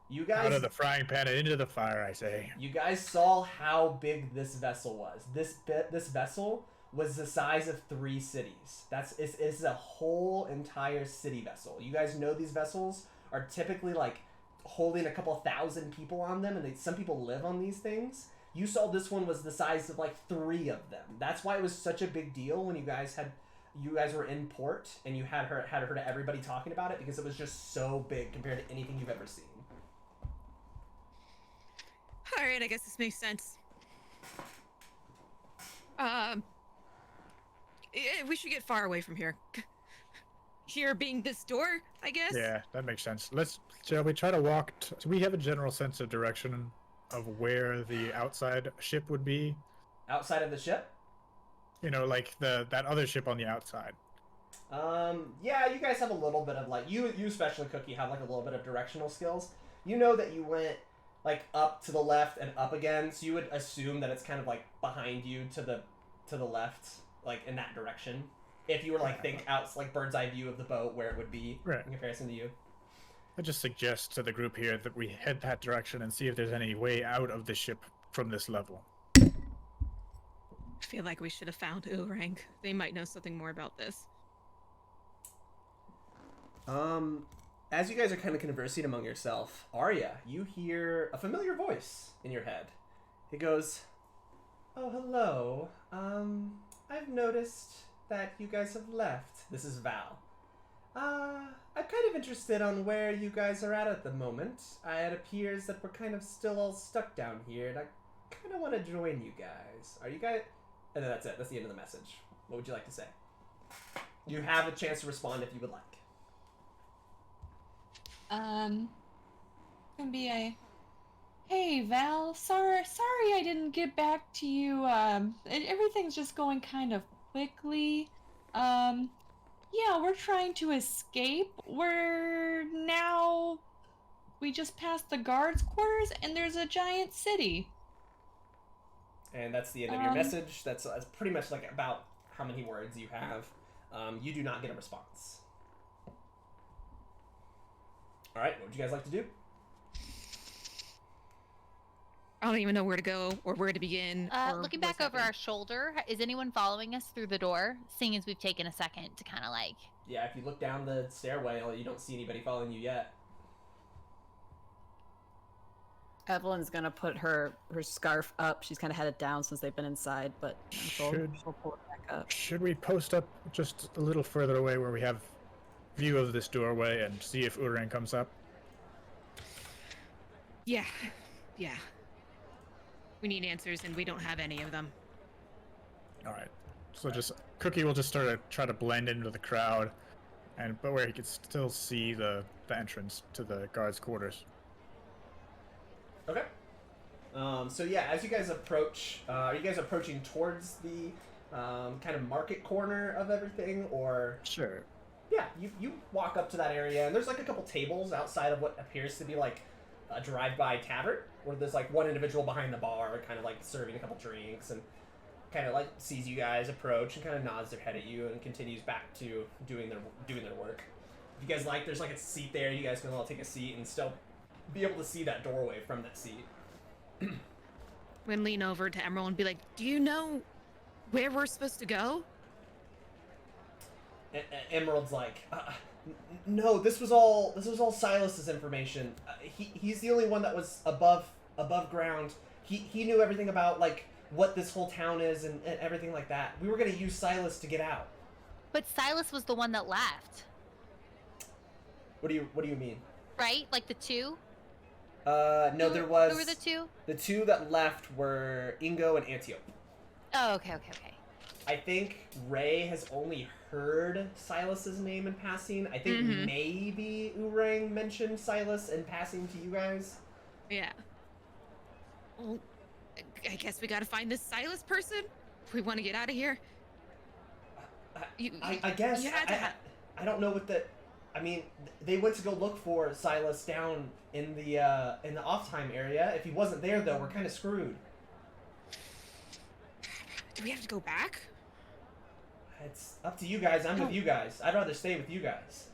A: You guys.
B: Out of the frying pan and into the fire, I say.
A: You guys saw how big this vessel was. This vessel was the size of 3 cities. It's a whole entire city vessel. You guys know these vessels are typically like holding a couple thousand people on them, and some people live on these things. You saw this one was the size of like 3 of them. That's why it was such a big deal when you guys were in port and you had heard everybody talking about it, because it was just so big compared to anything you've ever seen.
C: All right, I guess this makes sense. We should get far away from here. Here being this door, I guess?
B: Yeah, that makes sense. Shall we try to walk... So we have a general sense of direction of where the outside ship would be?
A: Outside of the ship?
B: You know, like that other ship on the outside.
A: Yeah, you guys have a little bit of like... You especially, Cookie, have like a little bit of directional skills. You know that you went like up to the left and up again, so you would assume that it's kind of like behind you to the left, like in that direction. If you were like think out like bird's eye view of the boat, where it would be in comparison to you.
B: I just suggest to the group here that we head that direction and see if there's any way out of the ship from this level.
A: All right.
C: feel like we should have found Urang. They might know something more about this.
A: As you guys are kind of conversing among yourself, Aria, you hear a familiar voice in your head. It goes, "Oh, hello. I've noticed that you guys have left." This is Val. I'm kind of interested on where you guys are at the moment. It appears that we're kind of still all stuck down here, and I kind of want to join you guys. Are you guys... And then that's it. That's the end of the message. What would you like to say? You have a chance to respond if you would like.
E: Gonna be a... Hey, Val. Sorry I didn't get back to you. Everything's just going kind of quickly. Yeah, we're trying to escape. We just passed the guards' quarters, and there's a giant city.
A: And that's the end of your message. That's pretty much like about how many words you have. You do not get a response. All right, what would you guys like to do?
C: I don't even know where to go or where to begin.
F: Looking back over our shoulder, is anyone following us through the door? Seeing as we've taken a second to kind of like...
A: Yeah, if you look down the stairway, you don't see anybody following you yet.
D: Evelyn's gonna put her scarf up. She's kind of had it down since they've been inside, but she'll pull it back up.
B: Should we post up just a little further away where we have view of this doorway and see if Urang comes up?
C: Yeah. We need answers, and we don't have any of them.
B: All right. So Cookie will just try to blend into the crowd, but where he can still see the entrance to the guards' quarters.
A: Okay. So yeah, as you guys approach, are you guys approaching towards the kind of market corner of everything, or?
B: Sure.
A: Yeah, you walk up to that area, and there's like a couple tables outside of what appears to be like a drive-by tavern, where there's like one individual behind the bar, kind of like serving a couple drinks, and kind of like sees you guys approach and kind of nods their head at you and continues back to doing their work. If you guys like, there's like a seat there. You guys can all take a seat and still be able to see that doorway from that seat.
C: I'm gonna lean over to Emerald and be like, "Do you know where we're supposed to go?"
A: Emerald's like, "No, this was all Silas's information. He's the only one that was above ground. He knew everything about like what this whole town is and everything like that. We were gonna use Silas to get out."
F: But Silas was the one that left.
A: What do you mean?
F: Right? Like the two?
A: No, there was...
F: Who were the two?
A: The two that left were Ingo and Antiope.
F: Oh, okay.
A: I think Ray has only heard Silas's name in passing. I think maybe Urang mentioned Silas in passing to you guys.
C: Yeah. Well, I guess we gotta find this Silas person if we want to get out of here.
A: I guess.
C: You had to
A: I don't know what the... I mean, they went to go look for Silas down in the off-time area. If he wasn't there, though, we're kind of screwed.
C: Do we have to go back?
A: It's up to you guys. I'm with you guys. I'd rather stay with you guys.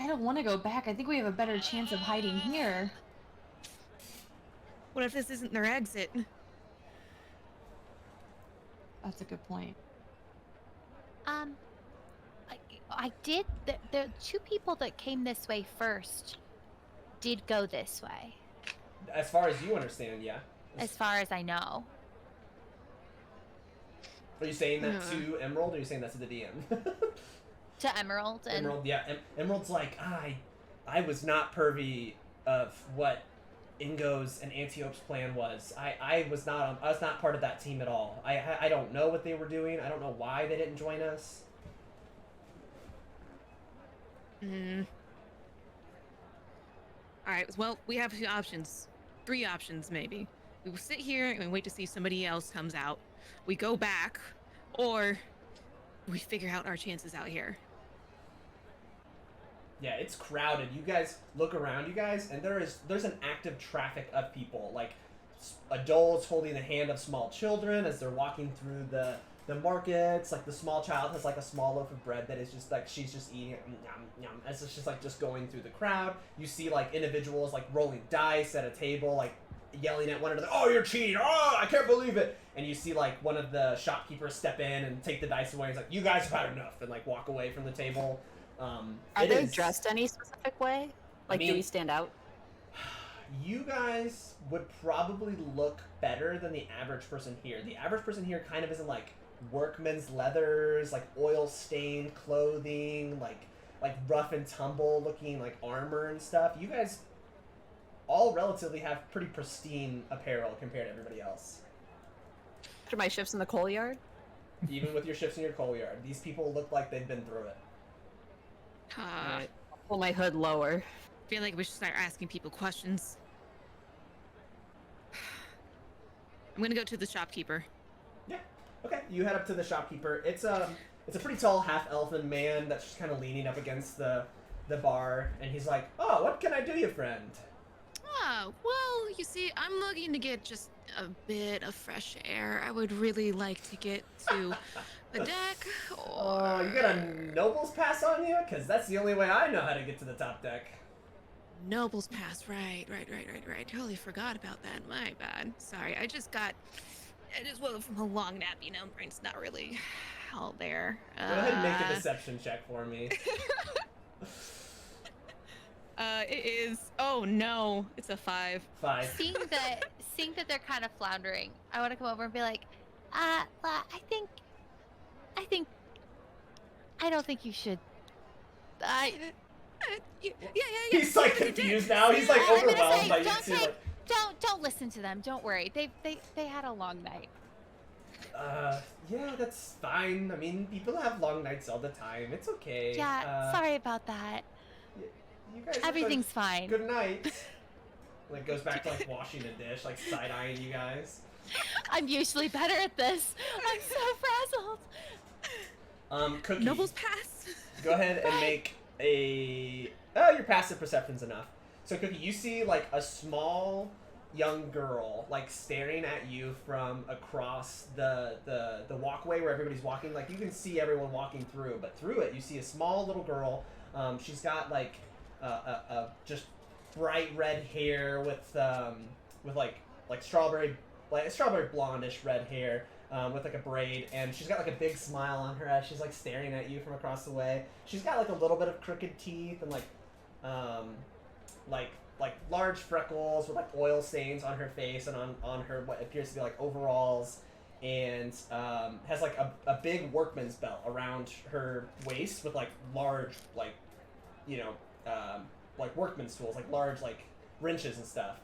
E: I don't want to go back. I think we have a better chance of hiding here.
C: What if this isn't their exit?
E: That's a good point.
F: I did. The two people that came this way first did go this way.
A: As far as you understand, yeah.
F: As far as I know.
A: Are you saying that to Emerald, or are you saying that to the DM?
F: To Emerald. And...
A: Emerald, yeah. Emerald's like, I was not privy of what Ingo's and Antiope's plan was. I was not part of that team at all. I don't know what they were doing. I don't know why they didn't join us.
C: Alright, well, we have 2 options. 3 options, maybe. We will sit here and wait to see if somebody else comes out. We go back, or we figure out our chances out here.
A: Yeah, it's crowded. You guys look around, you guys, and there's an active traffic of people, like adults holding the hand of small children as they're walking through the markets. Like the small child has like a small loaf of bread that is just like she's just eating it, yum, yum, as it's just like just going through the crowd. You see like individuals like rolling dice at a table, like yelling at one another, "Oh, you're cheating! Oh, I can't believe it!" And you see like one of the shopkeepers step in and take the dice away. He's like, "You guys have had enough," and like walk away from the table.
D: Are they dressed any specific way? Like, do we stand out?
A: You guys would probably look better than the average person here. The average person here kind of is in like workman's leathers, like oil stained clothing, like rough and tumble looking like armor and stuff. You guys all relatively have pretty pristine apparel compared to everybody else.
D: After my shifts in the coal yard?
A: Even with your shifts in your coal yard, these people look like they've been through it.
D: Alright, I'll pull my hood lower.
C: I feel like we should start asking people questions. I'm gonna go to the shopkeeper.
A: Yeah. Okay. You head up to the shopkeeper. It's a pretty tall half-elfin man that's just kind of leaning up against the bar, and he's like, "Oh, what can I do, you friend?"
C: Oh, well, you see, I'm looking to get just a bit of fresh air. I would really like to get to the deck, or...
A: Oh, you got a noble's pass on you? Because that's the only way I know how to get to the top deck.
C: Noble's Pass, right. Totally forgot about that. My bad. Sorry, I just woke from a long nap, you know, brain's not really all there.
A: Go ahead and make a deception check for me.
C: It is, oh no, it's a 5.
A: 5.
F: Seeing that they're kind of floundering, I want to come over and be like, I don't think you should.
C: Yeah.
A: He's like confused now. He's like
F: I'm gonna
A: overwhelmed
F: say,
A: by you two. Like,
F: don't listen to them. Don't worry. They had a long night.
A: yeah, that's fine. I mean, people have long nights all the time. It's okay.
F: Yeah, sorry about that.
A: You guys
F: Everything's fine.
A: Good night. Like goes back to like washing a dish, like side eyeing you guys.
F: I'm usually better at this. I'm so frazzled.
A: Cookie.
C: Noble's Pass.
A: Go ahead and make a. Oh, your passive perception's enough. So, Cookie, you see like a small young girl like staring at you from across the walkway where everybody's walking. Like you can see everyone walking through, but through it you see a small little girl. She's got like just bright red hair with strawberry blondish red hair. With like a braid, and she's got like a big smile on her as she's like staring at you from across the way. She's got like a little bit of crooked teeth and like large freckles with like oil stains on her face and on her what appears to be like overalls, and has like a big workman's belt around her waist with like large like like workman's tools, like large like wrenches and stuff.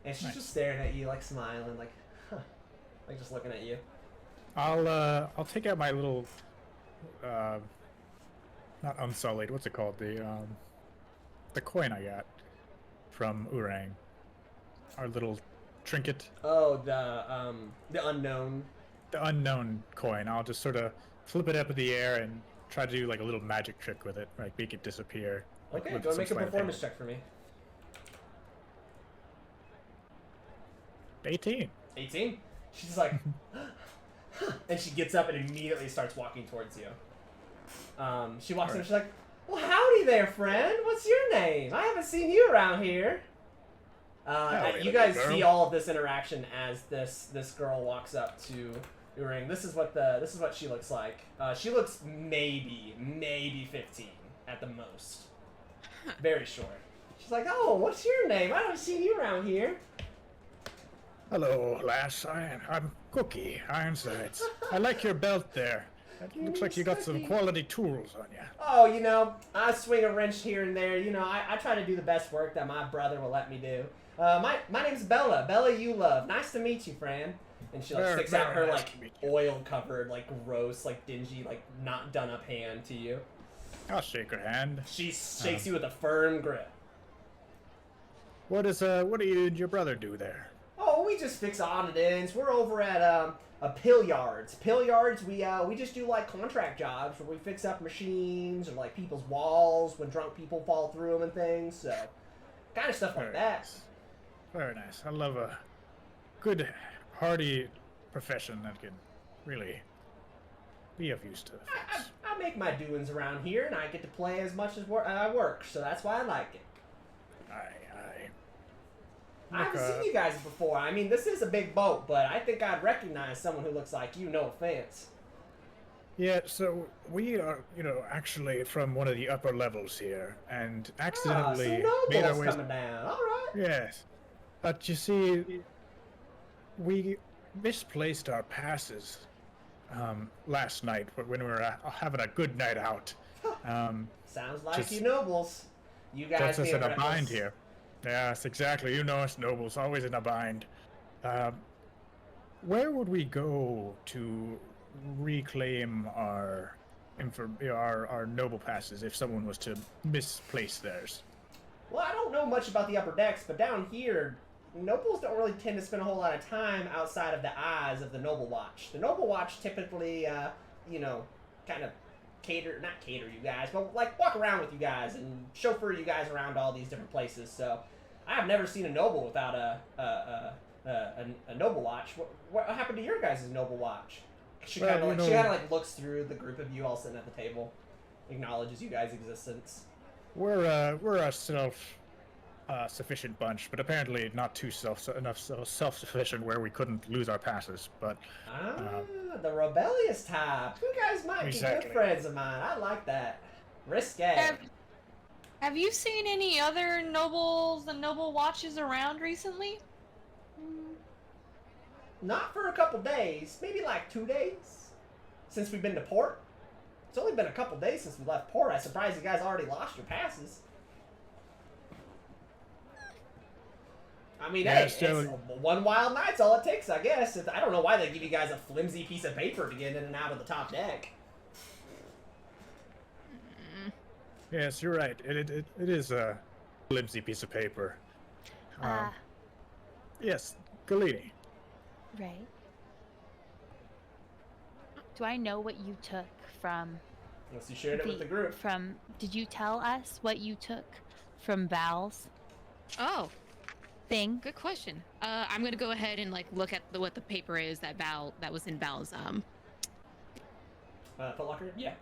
A: And she's just staring at you like smiling like like just looking at you.
B: I'll take out my little, not unsullied. What's it called? The coin I got from Urang. Our little trinket.
A: Oh, the unknown.
B: The unknown coin. I'll just sort of flip it up in the air and try to do like a little magic trick with it, like make it disappear. Like,
A: Okay,
B: with
A: go
B: some
A: make a
B: sleight of
A: performance
B: hand.
A: check for me.
B: 18.
A: 18. She's like, and she gets up and immediately starts walking towards you. She walks in and she's like, "Well, howdy there, friend. What's your name? I haven't seen you around here."
B: Howdy,
A: You guys
B: little
A: see
B: girl.
A: all of this interaction as this girl walks up to Urang. This is what she looks like. She looks maybe 15 at the most. Very short. She's like, "Oh, what's your name? I haven't seen you around here."
B: Hello, lass. I'm Cookie, Ironsides. I like your belt there. It looks like you got some quality tools on you.
A: Oh, I swing a wrench here and there. I try to do the best work that my brother will let me do. My name's Bella. Bella you love. Nice to meet you, friend. And she like
B: Very,
A: sticks out
B: very
A: her
B: nice
A: like
B: to meet you.
A: oil-covered, like gross, like dingy, like not done-up hand to you.
B: I'll shake her hand.
A: She shakes you with a firm grip.
B: What do you and your brother do there?
A: Oh, we just fix odd and ends. We're over at pill yards. Pill yards, we just do like contract jobs where we fix up machines or like people's walls when drunk people fall through them and things. So, kind of stuff like
B: Very
A: that.
B: nice. Very nice. I love a good, hardy profession that can really be of use to folks.
A: I make my doings around here, and I get to play as much as I work, so that's why I like it.
B: Aye, aye.
A: I haven't seen you guys before. I mean, this is a big boat, but I think I'd recognize someone who looks like you, no offense.
B: Yeah, so we are, actually from one of the upper levels here, and accidentally made our way.
A: Coming down. All right.
B: Yes, but you see, we misplaced our passes last night when we were having a good night out.
A: Sounds like you nobles. You guys
B: puts us in a
A: reckless.
B: bind here. Yes, exactly. You know us nobles, always in a bind. Where would we go to reclaim our noble passes if someone was to misplace theirs?
A: Well, I don't know much about the upper decks, but down here, nobles don't really tend to spend a whole lot of time outside of the eyes of the noble watch. The noble watch typically, kind of not cater you guys, but like walk around with you guys and chauffeur you guys around all these different places. So I have never seen a noble without a noble watch. What happened to your guys' noble watch? She kind of looks through the group of you all sitting at the table, acknowledges you guys' existence.
B: We're a sufficient bunch, but apparently not too self-sufficient where we couldn't lose our passes. But
A: the rebellious type. You guys might be good friends of mine. I like that. Risque.
E: Have you seen any other nobles and noble watches around recently?
A: Not for a couple days. Maybe like 2 days since we've been to port. It's only been a couple days since we left port. I'm surprised you guys already lost your passes. I mean, hey, it's one wild night's all it takes, I guess. I don't know why they give you guys a flimsy piece of paper to get in and out of the top deck.
B: Yes, you're right. It is a flimsy piece of paper. Yes, Galene.
F: Right. Do I know what you took from...
A: Unless you shared it with the group.
F: Did you tell us what you took from Val's thing?
C: Good question. I'm gonna go ahead and look at what the paper is that was in Val's
A: footlocker? Yeah.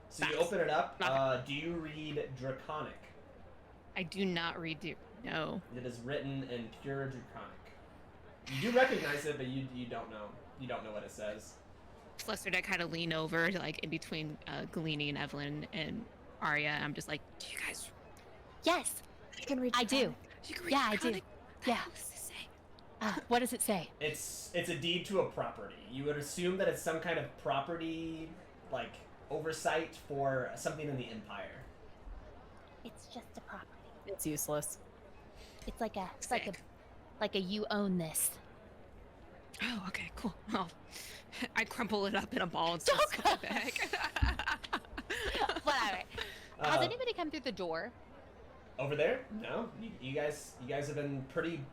A: So you open it up. Do you read Draconic?
C: I do not read no.
A: It is written in pure Draconic. You do recognize it, but you don't know. You don't know what it says.
C: Flustered, I kind of lean over to in between Galene and Evelyn and Aria. I'm just like, do you guys?
F: Yes,
D: I can read.
F: I do.
C: You can read
F: yeah,
C: Draconic?
F: I do. Yeah.
C: What does it say?
F: What does it say?
A: It's a deed to a property. You would assume that it's some kind of property, oversight for something in the Empire.
F: It's just a property.
D: It's useless.
F: It's like a you own this.
C: Oh, okay, cool. Well, I crumple it up in a ball and stuff it back.
F: Whatever. Has anybody come through the door?
A: Over there? No. You guys have been pretty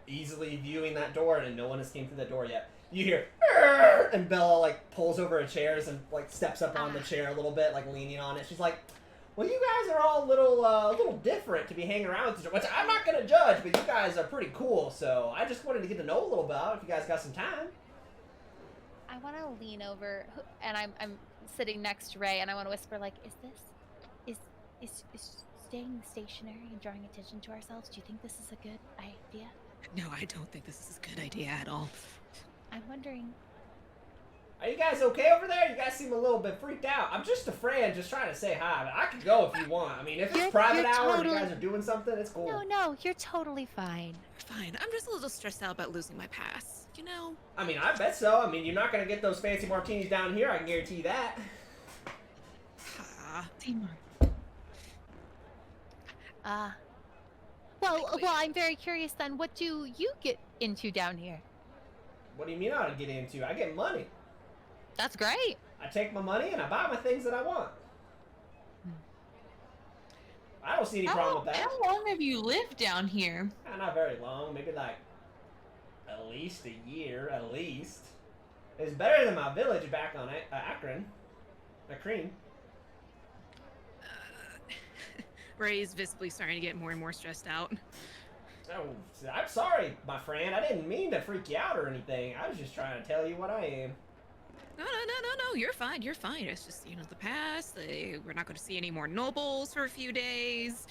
A: easily viewing that door, and no one has came through the door yet. You hear, "Arr!" and Bella pulls over a chair and steps up on the chair a little bit, leaning on it. She's like, "Well, you guys are all a little different to be hanging around with each other, which I'm not gonna judge, but you guys are pretty cool. So I just wanted to get to know a little about if you guys got some time."
F: I want to lean over, and I'm sitting next to Ray, and I want to whisper, is staying stationary and drawing attention to ourselves? Do you think this is a good idea?
C: No, I don't think this is a good idea at all.
F: I'm wondering.
A: Are you guys okay over there? You guys seem a little bit freaked out. I'm just a friend, just trying to say hi. But I can go if you want. I mean, if it's private hour and you guys are doing something, it's cool.
F: No, you're totally fine.
C: Fine. I'm just a little stressed out about losing my pass.
A: I mean, I bet so. I mean, you're not gonna get those fancy martinis down here. I can guarantee that.
C: Teamwork.
F: Well, I'm very curious then. What do you get into down here?
A: What do you mean I don't get into? I get money.
F: That's great.
A: I take my money and I buy my things that I want. I don't see any problem with that.
E: How long have you lived down here?
A: Not very long. Maybe at least a year, at least. It's better than my village back on Akron.
C: Ray's visibly starting to get more and more stressed out.
A: Oh, I'm sorry, my friend. I didn't mean to freak you out or anything. I was just trying to tell you what I am.
C: No. You're fine. It's just, the past. We're not going to see any more nobles for a few days.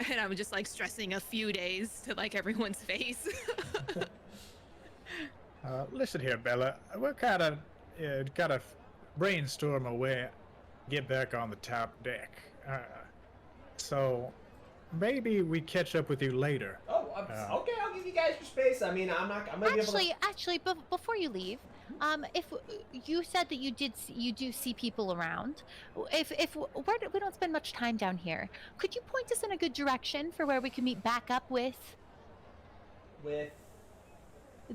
C: And I'm just like stressing a few days to like everyone's face.
B: Listen here, Bella. We're kind of gotta brainstorm a way to get back on the top deck. So maybe we catch up with you later.
A: Oh, okay. I'll give you guys your space. I mean, I'm gonna be able to.
F: Actually, before you leave, if you said that you do see people around, if we don't spend much time down here, could you point us in a good direction for where we can meet back up with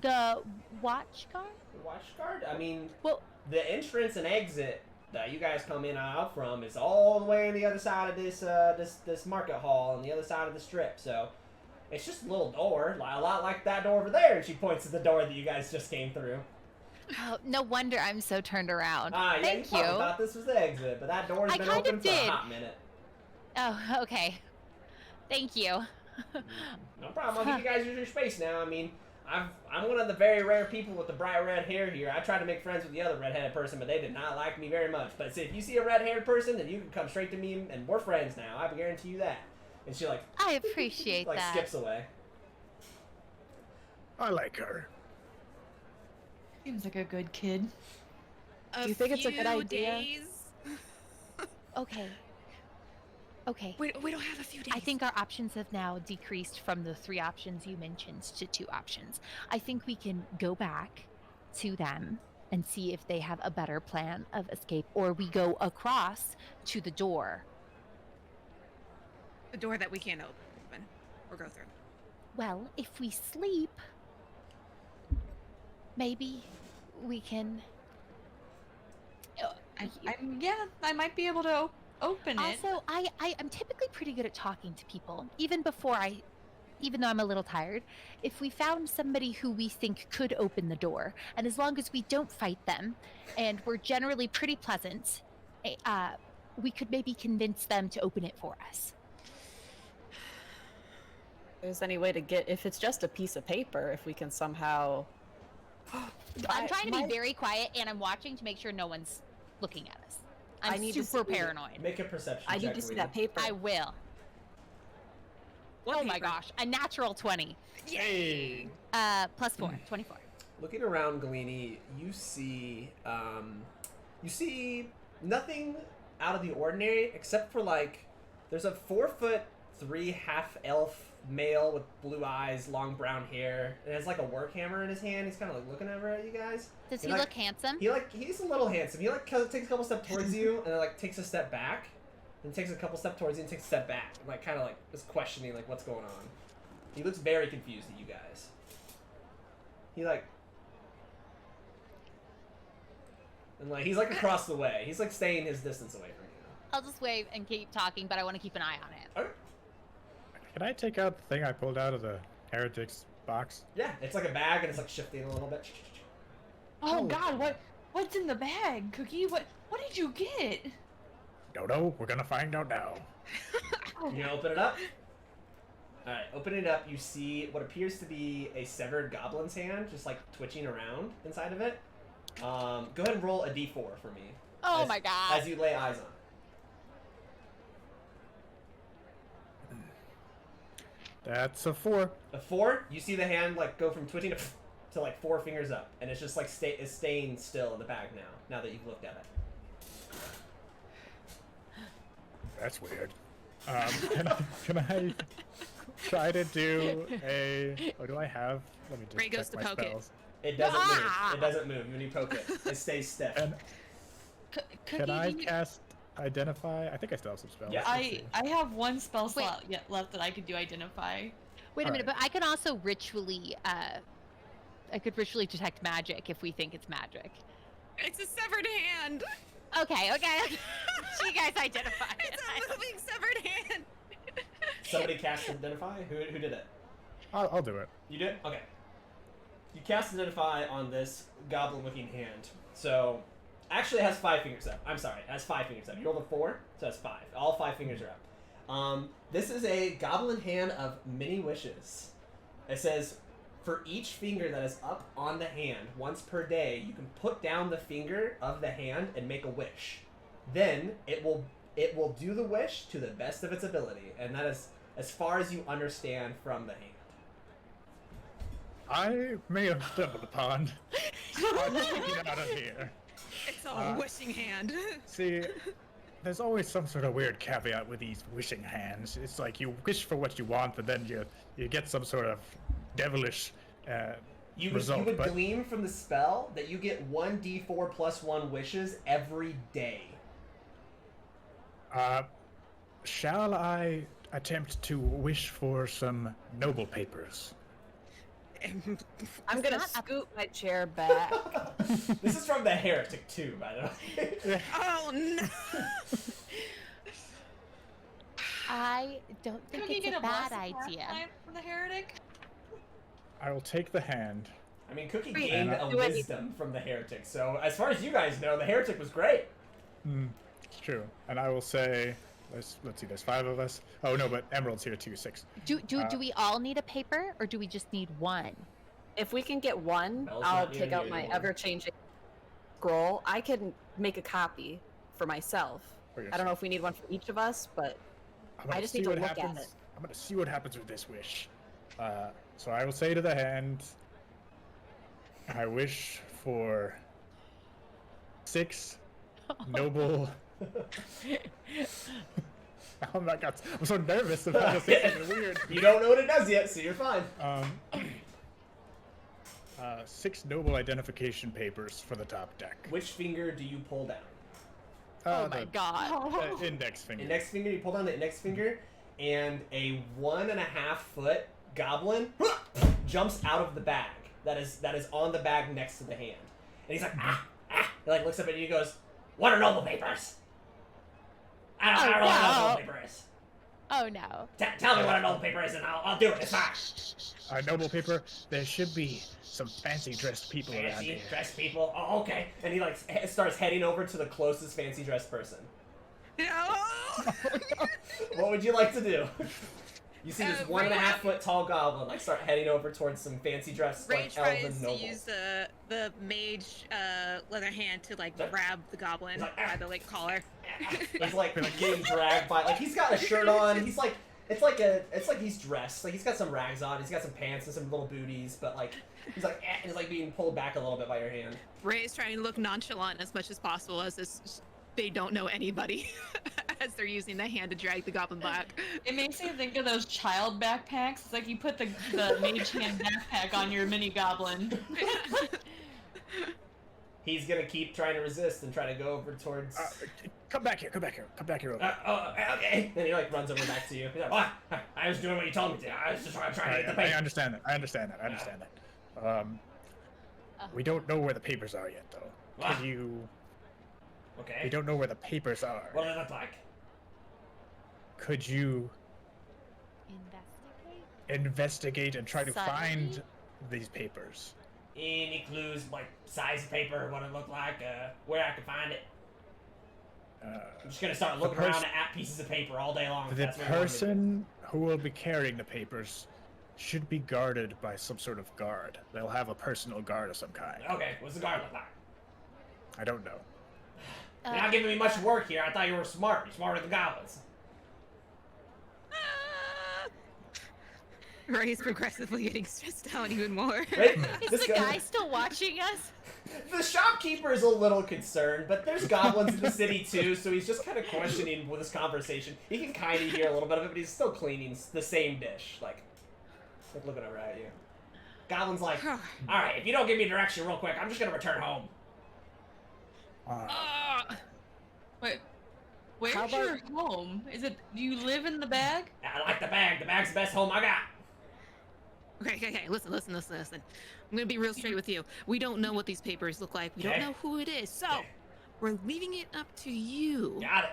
F: the watch guard?
A: The watch guard? I mean,
F: well,
A: the entrance and exit that you guys come in and out from is all the way on the other side of this market hall on the other side of the strip. So it's just a little door, a lot like that door over there. And she points at the door that you guys just came through.
F: Oh, no wonder I'm so turned around.
A: Yeah,
F: Thank you.
A: You thought this was the exit, but that door's been open for a hot minute.
F: Oh, okay. Thank you.
A: No problem. I'll give you guys your space now. I mean, I'm one of the very rare people with the bright red hair here. I tried to make friends with the other redheaded person, but they did not like me very much. But if you see a red-haired person, then you can come straight to me, and we're friends now. I guarantee you that. And she
F: I appreciate
A: that.
F: that.
A: Skips away.
B: I like her.
E: Seems like a good kid.
D: Do you think it's a good idea?
C: Days.
F: Okay.
C: We don't have a few days.
F: I think our options have now decreased from the 3 options you mentioned to 2 options. I think we can go back to them and see if they have a better plan of escape, or we go across to the door.
C: The door that we can't open or go through.
F: Well, if we sleep, maybe we can.
E: I might be able to open it.
F: Also, I'm typically pretty good at talking to people, even though I'm a little tired. If we found somebody who we think could open the door, and as long as we don't fight them, and we're generally pretty pleasant, we could maybe convince them to open it for us.
D: If there's any way to get, if it's just a piece of paper, if we can somehow.
F: I'm trying to be very quiet, and I'm watching to make sure no one's looking at us. I'm super paranoid.
A: Make a perception
D: I
A: check.
D: need to see that paper.
F: I will.
C: What
F: oh my
C: paper?
F: gosh, a natural 20.
A: Yay!
F: Plus 4, 24.
A: Looking around, Galene, you see nothing out of the ordinary except for there's a 4'3" half elf male with blue eyes, long brown hair, and has a work hammer in his hand. He's kind of looking over at you guys.
F: Does he look handsome?
A: He's a little handsome. He takes a couple steps towards you and then takes a step back, then takes a couple steps towards you and takes a step back, and kind of is questioning what's going on. He looks very confused at you guys. He and he's across the way. He's staying his distance away from you.
F: I'll just wave and keep talking, but I want to keep an eye on it.
A: Okay.
B: Can I take out the thing I pulled out of the heretic's box?
A: Yeah, it's a bag and it's shifting a little bit.
E: Oh God, what's in the bag, Cookie? What did you get?
B: Don't know. We're gonna find out now.
A: You gonna open it up? Alright, open it up. You see what appears to be a severed goblin's hand just twitching around inside of it. Go ahead and roll a d4 for me.
F: Oh my God.
A: As you lay eyes on it.
B: That's a 4.
A: A 4, you see the hand go from twitching to 4 fingers up, and it's just it's staying still in the bag now that you've looked at it.
B: That's weird. Can I try to do a? What do I have? Let me just
C: Ray goes
B: check
C: to
B: my
C: poke it.
B: spells.
A: It doesn't move. It doesn't move when you poke it. It stays stiff.
B: And
E: Cookie,
B: can I
E: do you-
B: cast Identify? I think I still have some spells.
A: Yeah.
B: Let's see.
E: I have one spell slot left that I could do identify.
F: Wait a minute,
B: Alright.
F: but I can also ritually detect magic if we think it's magic.
C: It's a severed hand.
F: Okay. You guys identify.
C: It's a moving severed hand.
A: Somebody cast Identify? Who did it?
B: I'll do it.
A: You did? Okay. You cast Identify on this goblin-looking hand. So, actually it has 5 fingers up. I'm sorry, it has 5 fingers up. You rolled a 4, so that's 5. All 5 fingers are up. This is a goblin hand of many wishes. It says, for each finger that is up on the hand, once per day, you can put down the finger of the hand and make a wish. Then, it will do the wish to the best of its ability. And that is as far as you understand from the hand.
B: I may have stumbled upon. I'm taking out of here.
C: It's a wishing hand.
B: See, there's always some sort of weird caveat with these wishing hands. It's like you wish for what you want, but then you get some sort of devilish result.
A: You would glean from the spell that you get 1d4 plus 1 wishes every day.
B: Shall I attempt to wish for some noble papers?
D: I'm gonna scoot my chair back.
A: This is from the heretic too, by the way.
C: Oh no!
F: I don't think
E: Cookie
F: it's
E: get
F: a bad
E: blessing last
F: idea.
E: time from the heretic?
B: I will take the hand.
A: I mean, Cookie
D: Wait,
A: gained a
D: do I need-
A: wisdom from the heretic, so as far as you guys know, the heretic was great.
B: It's true. And I will say, let's see, there's 5 of us. Oh no, but Emerald's here too, 6.
F: Do we all need a paper, or do we just need one?
D: If we can get one,
A: Mel's
D: I'll
A: not
D: take
A: even
D: out
A: getting
D: my
A: one.
D: ever-changing scroll. I can make a copy for myself. I don't know if we need one for each of us, but I just need to look at it.
B: I'm gonna see what happens with this wish. So I will say to the hand, I wish for 6 noble. Oh my god, I'm so nervous about this. It's weird.
A: You don't know what it does yet, so you're fine.
B: 6 noble identification papers for the top deck.
A: Which finger do you pull down?
F: Oh my god.
B: Index finger.
A: Index finger, you pull down the index finger, and a 1.5 foot goblin jumps out of the bag that is on the bag next to the hand. And he's like, He like looks up at you and goes, "What are noble papers? I don't know what a noble paper is.
F: Oh no.
A: Tell me what a noble paper is and I'll do it. It's fine."
B: A noble paper, there should be some fancy dressed people around
A: Fancy
B: here.
A: dressed people. Oh, okay. And he like starts heading over to the closest fancy dressed person.
C: No!
A: What would you like to do? You see this 1.5
C: Ray-
A: foot tall goblin like start heading over towards some fancy dressed
C: Ray
A: like
C: tries
A: elven
C: to
A: nobles.
C: use the mage leather hand to like
A: Sorry.
C: grab the goblin by the like collar.
A: He's like getting dragged by like he's got a shirt on. He's like it's like he's dressed. Like he's got some rags on. He's got some pants and some little booties, but like he's like being pulled back a little bit by your hand.
C: Ray is trying to look nonchalant as much as possible as this, they don't know anybody as they're using the hand to drag the goblin back.
E: It makes me think of those child backpacks. It's like you put the mage hand backpack on your mini goblin.
A: He's gonna keep trying to resist and try to go over towards.
B: Come back here. Real quick.
A: Okay. Then he like runs over back to you. He's like, "What? I was doing what you told me to. I was just trying to get the
B: I
A: paper."
B: understand that. We don't know where the papers are yet, though.
A: What?
B: Can you?
A: Okay.
B: We don't know where the papers are.
A: What do they look like?
B: Could you investigate and try to
F: Study?
B: find these papers?
A: Any clues, like size of paper, what it looked like, where I could find it? I'm just gonna start looking around at pieces of paper all day long. if
B: The
A: that's what you want me to do.
B: person who will be carrying the papers should be guarded by some sort of guard. They'll have a personal guard of some kind.
A: Okay, what's the guard look like?
B: I don't know.
A: You're not giving me much work here. I thought you were smart. You're smarter than goblins.
C: Ray's progressively getting stressed out even more.
A: Right?
F: Is
A: This
F: the guy still watching us?
A: The shopkeeper is a little concerned, but there's goblins in the city too, so he's just kind of questioning with this conversation. He can kind of hear a little bit of it, but he's still cleaning the same dish, like looking over at you. Goblin's like, "All right, if you don't give me direction real quick, I'm just gonna return home."
E: Wait, where's
D: How about-
E: your home? Is it? Do you live in the bag?
A: I like the bag. The bag's the best home I got.
C: Okay, listen. I'm gonna be real straight with you. We don't know what these papers look like. We don't
A: Okay.
C: know who it is, so
A: Okay.
C: we're leaving it up to you.
A: Got it.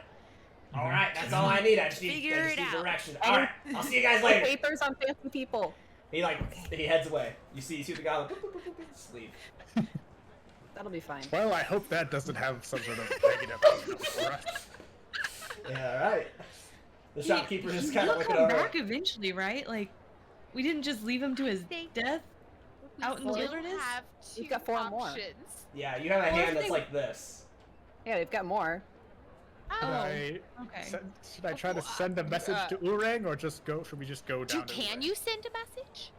A: All right, that's all I need. I just
C: Figure
A: need
C: it out.
A: direction. All right, I'll see you guys later.
D: Papers on fancy people.
A: He heads away. You see the goblin just leave.
D: That'll be fine.
B: Well, I hope that doesn't have some sort of negative outcome for us.
A: Yeah, all right. The shopkeeper
E: He
A: just kind of
E: will
A: looking
E: come
A: over.
E: back eventually, right? Like, we didn't just leave him to his death. Out in the
F: still
E: wilderness?
F: have
D: We've
F: two
D: got 4 more.
F: options.
A: Yeah, you have a
E: Well,
A: hand
E: if
A: that's
E: they-
A: like this.
D: Yeah, they've got more.
C: Okay.
B: Should I try to send a message to Urang, or just go? Should we just go down?
F: Can you send a message?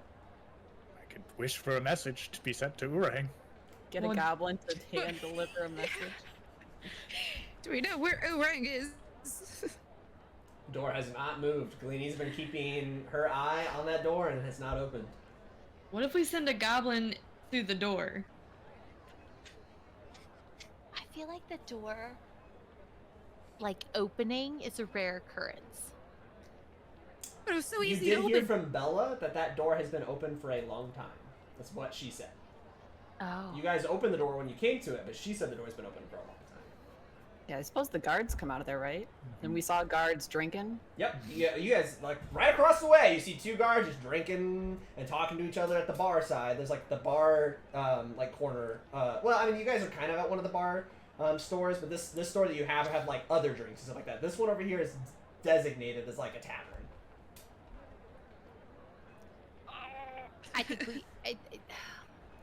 B: I could wish for a message to be sent to Urang.
D: Get a goblin to hand deliver a message.
C: Do we know where Urang is?
A: Door has not moved. Galene's been keeping her eye on that door and it has not opened.
E: What if we send a goblin through the door?
F: I feel like the door, like, opening is a rare occurrence.
C: But it was so
A: You
C: easy
A: did
C: to
A: hear
C: open.
A: from Bella that door has been open for a long time. That's what she said.
F: Oh.
A: You guys opened the door when you came to it, but she said the door's been open for a long time.
D: Yeah, I suppose the guards come out of there, right? And we saw guards drinking.
A: Yep, you guys, like, right across the way, you see two guards just drinking and talking to each other at the bar side. There's, like, the bar, like, corner. Well, I mean, you guys are kind of at one of the bar stores, but this store that you have like, other drinks and stuff like that. This one over here is designated as, like, a tavern.
F: I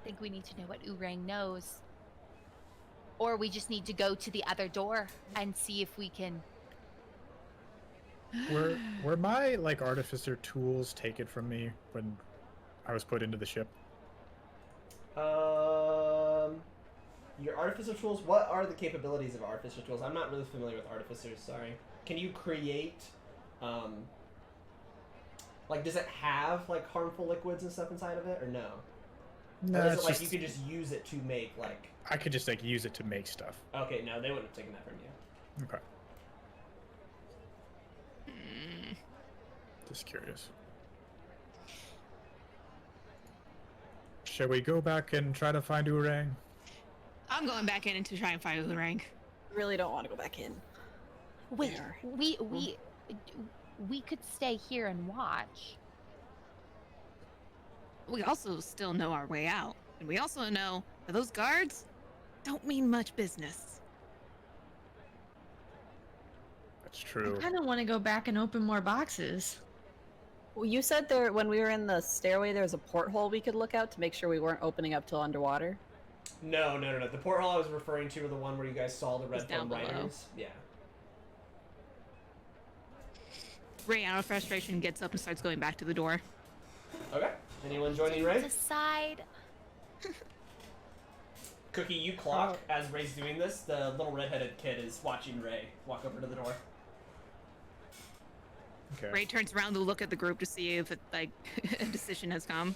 F: think we need to know what Urang knows. Or we just need to go to the other door and see if we can.
B: Were my like artificer tools taken from me when I was put into the ship?
A: Your artificer tools. What are the capabilities of artificer tools? I'm not really familiar with artificers. Sorry. Can you create? Like, does it have like harmful liquids and stuff inside of it, or no?
B: No,
A: or is
B: it's
A: it like
B: just,
A: you could just use it to make like?
B: I could just like use it to make stuff.
A: Okay, no, they wouldn't have taken that from you.
B: Okay. Just curious. Shall we go back and try to find Urang?
C: I'm going back in to try and find Urang.
D: Really don't want to go back in.
F: Wait,
D: There.
F: we could stay here and watch.
C: We also still know our way out. And we also know that those guards don't mean much business.
B: That's true.
E: I kind of want to go back and open more boxes.
D: Well, you said there when we were in the stairway there was a porthole we could look out to make sure we weren't opening up till underwater.
A: No. The porthole I was referring to was the one where you guys saw the red
C: down
A: foam
C: below.
A: riders. Yeah.
C: Ray, out of frustration, gets up and starts going back to the door.
A: Okay. Anyone joining Ray?
F: Decide.
A: Cookie, you clock as Ray's doing this. The little redheaded kid is watching Ray walk over to the door.
B: Okay.
C: Ray turns around to look at the group to see if like a decision has come.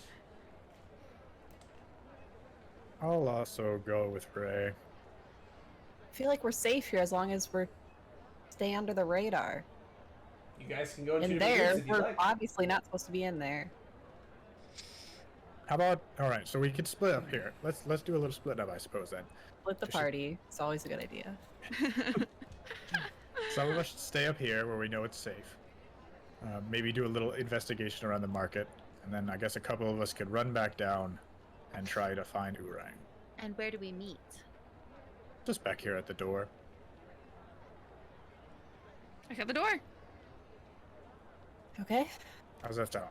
B: I'll also go with Ray.
D: I feel like we're safe here as long as we're stay under the radar.
A: You guys can go into
D: In
A: different
D: there,
A: rooms if you
D: we're
A: like.
D: obviously not supposed to be in there.
B: How about all right? So we could split up here. Let's do a little split up, I suppose. Then
D: Split the
B: We should-
D: party. It's always a good idea.
B: some of us should stay up here where we know it's safe. Maybe do a little investigation around the market, and then I guess a couple of us could run back down and try to find Urang.
F: And where do we meet?
B: Just back here at the door.
C: Check out the door.
D: Okay.
B: How's that sound?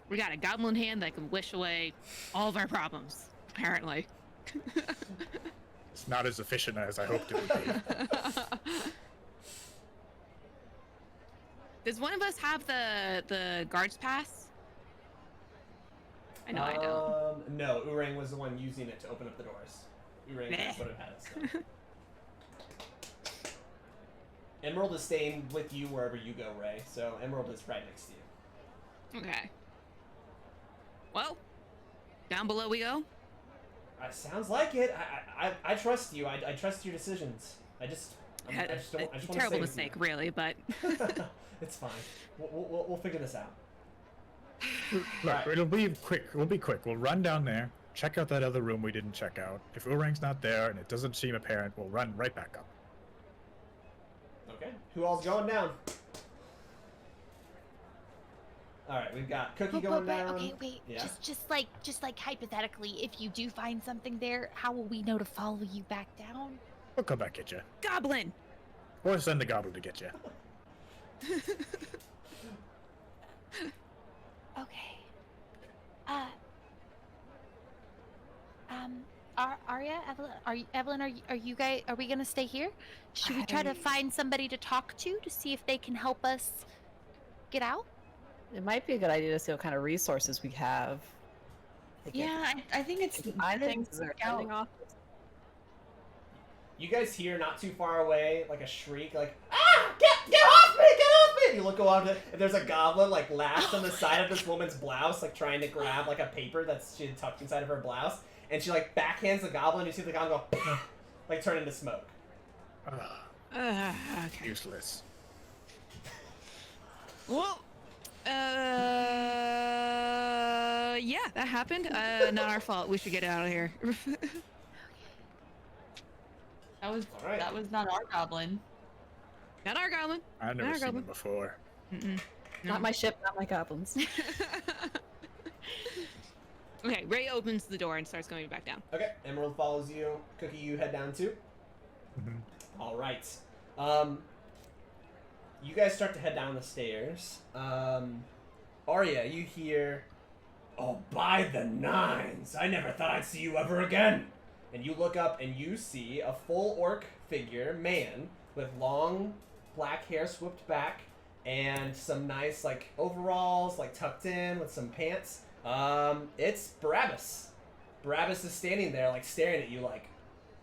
C: We got a goblin hand that can wish away all of our problems, apparently.
B: It's not as efficient as I hoped it would be.
C: Does one of us have the guard's pass? I know I don't.
A: No, Urang was the one using it to open up the doors. Urang would have had it. So. Emerald is staying with you wherever you go, Ray. So Emerald is right next to you.
C: Okay. Well, down below we go.
A: Sounds like it. I trust you. I trust your decisions. I just don't. I just want to
C: Terrible mistake, really, but
A: It's fine. We'll figure this out.
B: Look,
A: Right.
B: it'll be quick. We'll be quick. We'll run down there, check out that other room we didn't check out. If Urang's not there and it doesn't seem apparent, we'll run right back up.
A: Okay. Who all's going down? All right, we've got Cookie going down.
F: Okay, wait.
A: Yeah.
F: Just like hypothetically, if you do find something there, how will we know to follow you back down?
B: We'll come back get you,
C: goblin.
B: or send the goblin to get you.
F: Okay. Aria, Evelyn, are you guys? Are we gonna stay here? Should we try to find somebody to talk to see if they can help us get out?
D: It might be a good idea to see what kind of resources we have.
E: Yeah, I think it's
D: things are coming off.
A: You guys hear not too far away, like a shriek, like, ah! Get off me! Get off me! You look around and there's a goblin, like, lashed on the side of this woman's blouse, like, trying to grab, like, a paper that's she had tucked inside of her blouse. And she, like, backhands the goblin, you see the goblin go, like, turn into smoke.
C: Okay.
B: Useless.
C: Well, yeah, that happened. Not our fault. We should get out of here.
E: That was not our goblin.
C: Not our goblin.
B: I've never seen them before.
C: No.
D: Not my ship, not my goblins.
C: Okay, Ray opens the door and starts going back down.
A: Okay, Emerald follows you. Cookie, you head down too? All right. You guys start to head down the stairs. Aria, you hear, oh, by the nines, I never thought I'd see you ever again. And you look up and you see a full orc figure, man, with long black hair swooped back and some nice, like, overalls, like, tucked in with some pants. It's Barabbas. Barabbas is standing there, like, staring at you like,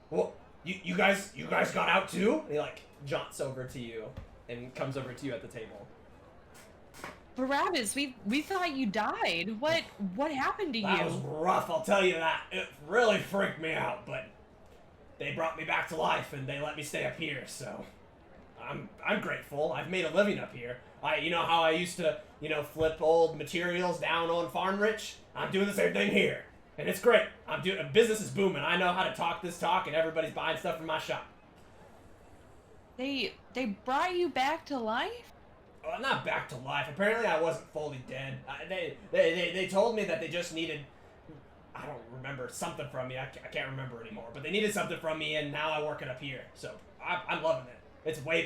A: what? You guys got out too? And he, like, jaunts over to you and comes over to you at the table.
E: Barabbas, we thought you died. What happened to you?
A: That was rough, I'll tell you that. It really freaked me out, but they brought me back to life and they let me stay up here, so I'm grateful. I've made a living up here. You know how I used to, flip old materials down on Farm Rich? I'm doing the same thing here. And it's great. Business is booming. I know how to talk this talk and everybody's buying stuff from my shop.
E: They brought you back to life?
A: Well, not back to life. Apparently I wasn't fully dead. They told me that they just needed, I don't remember, something from me. I can't remember anymore. But they needed something from me, and now I work it up here. So I'm loving it.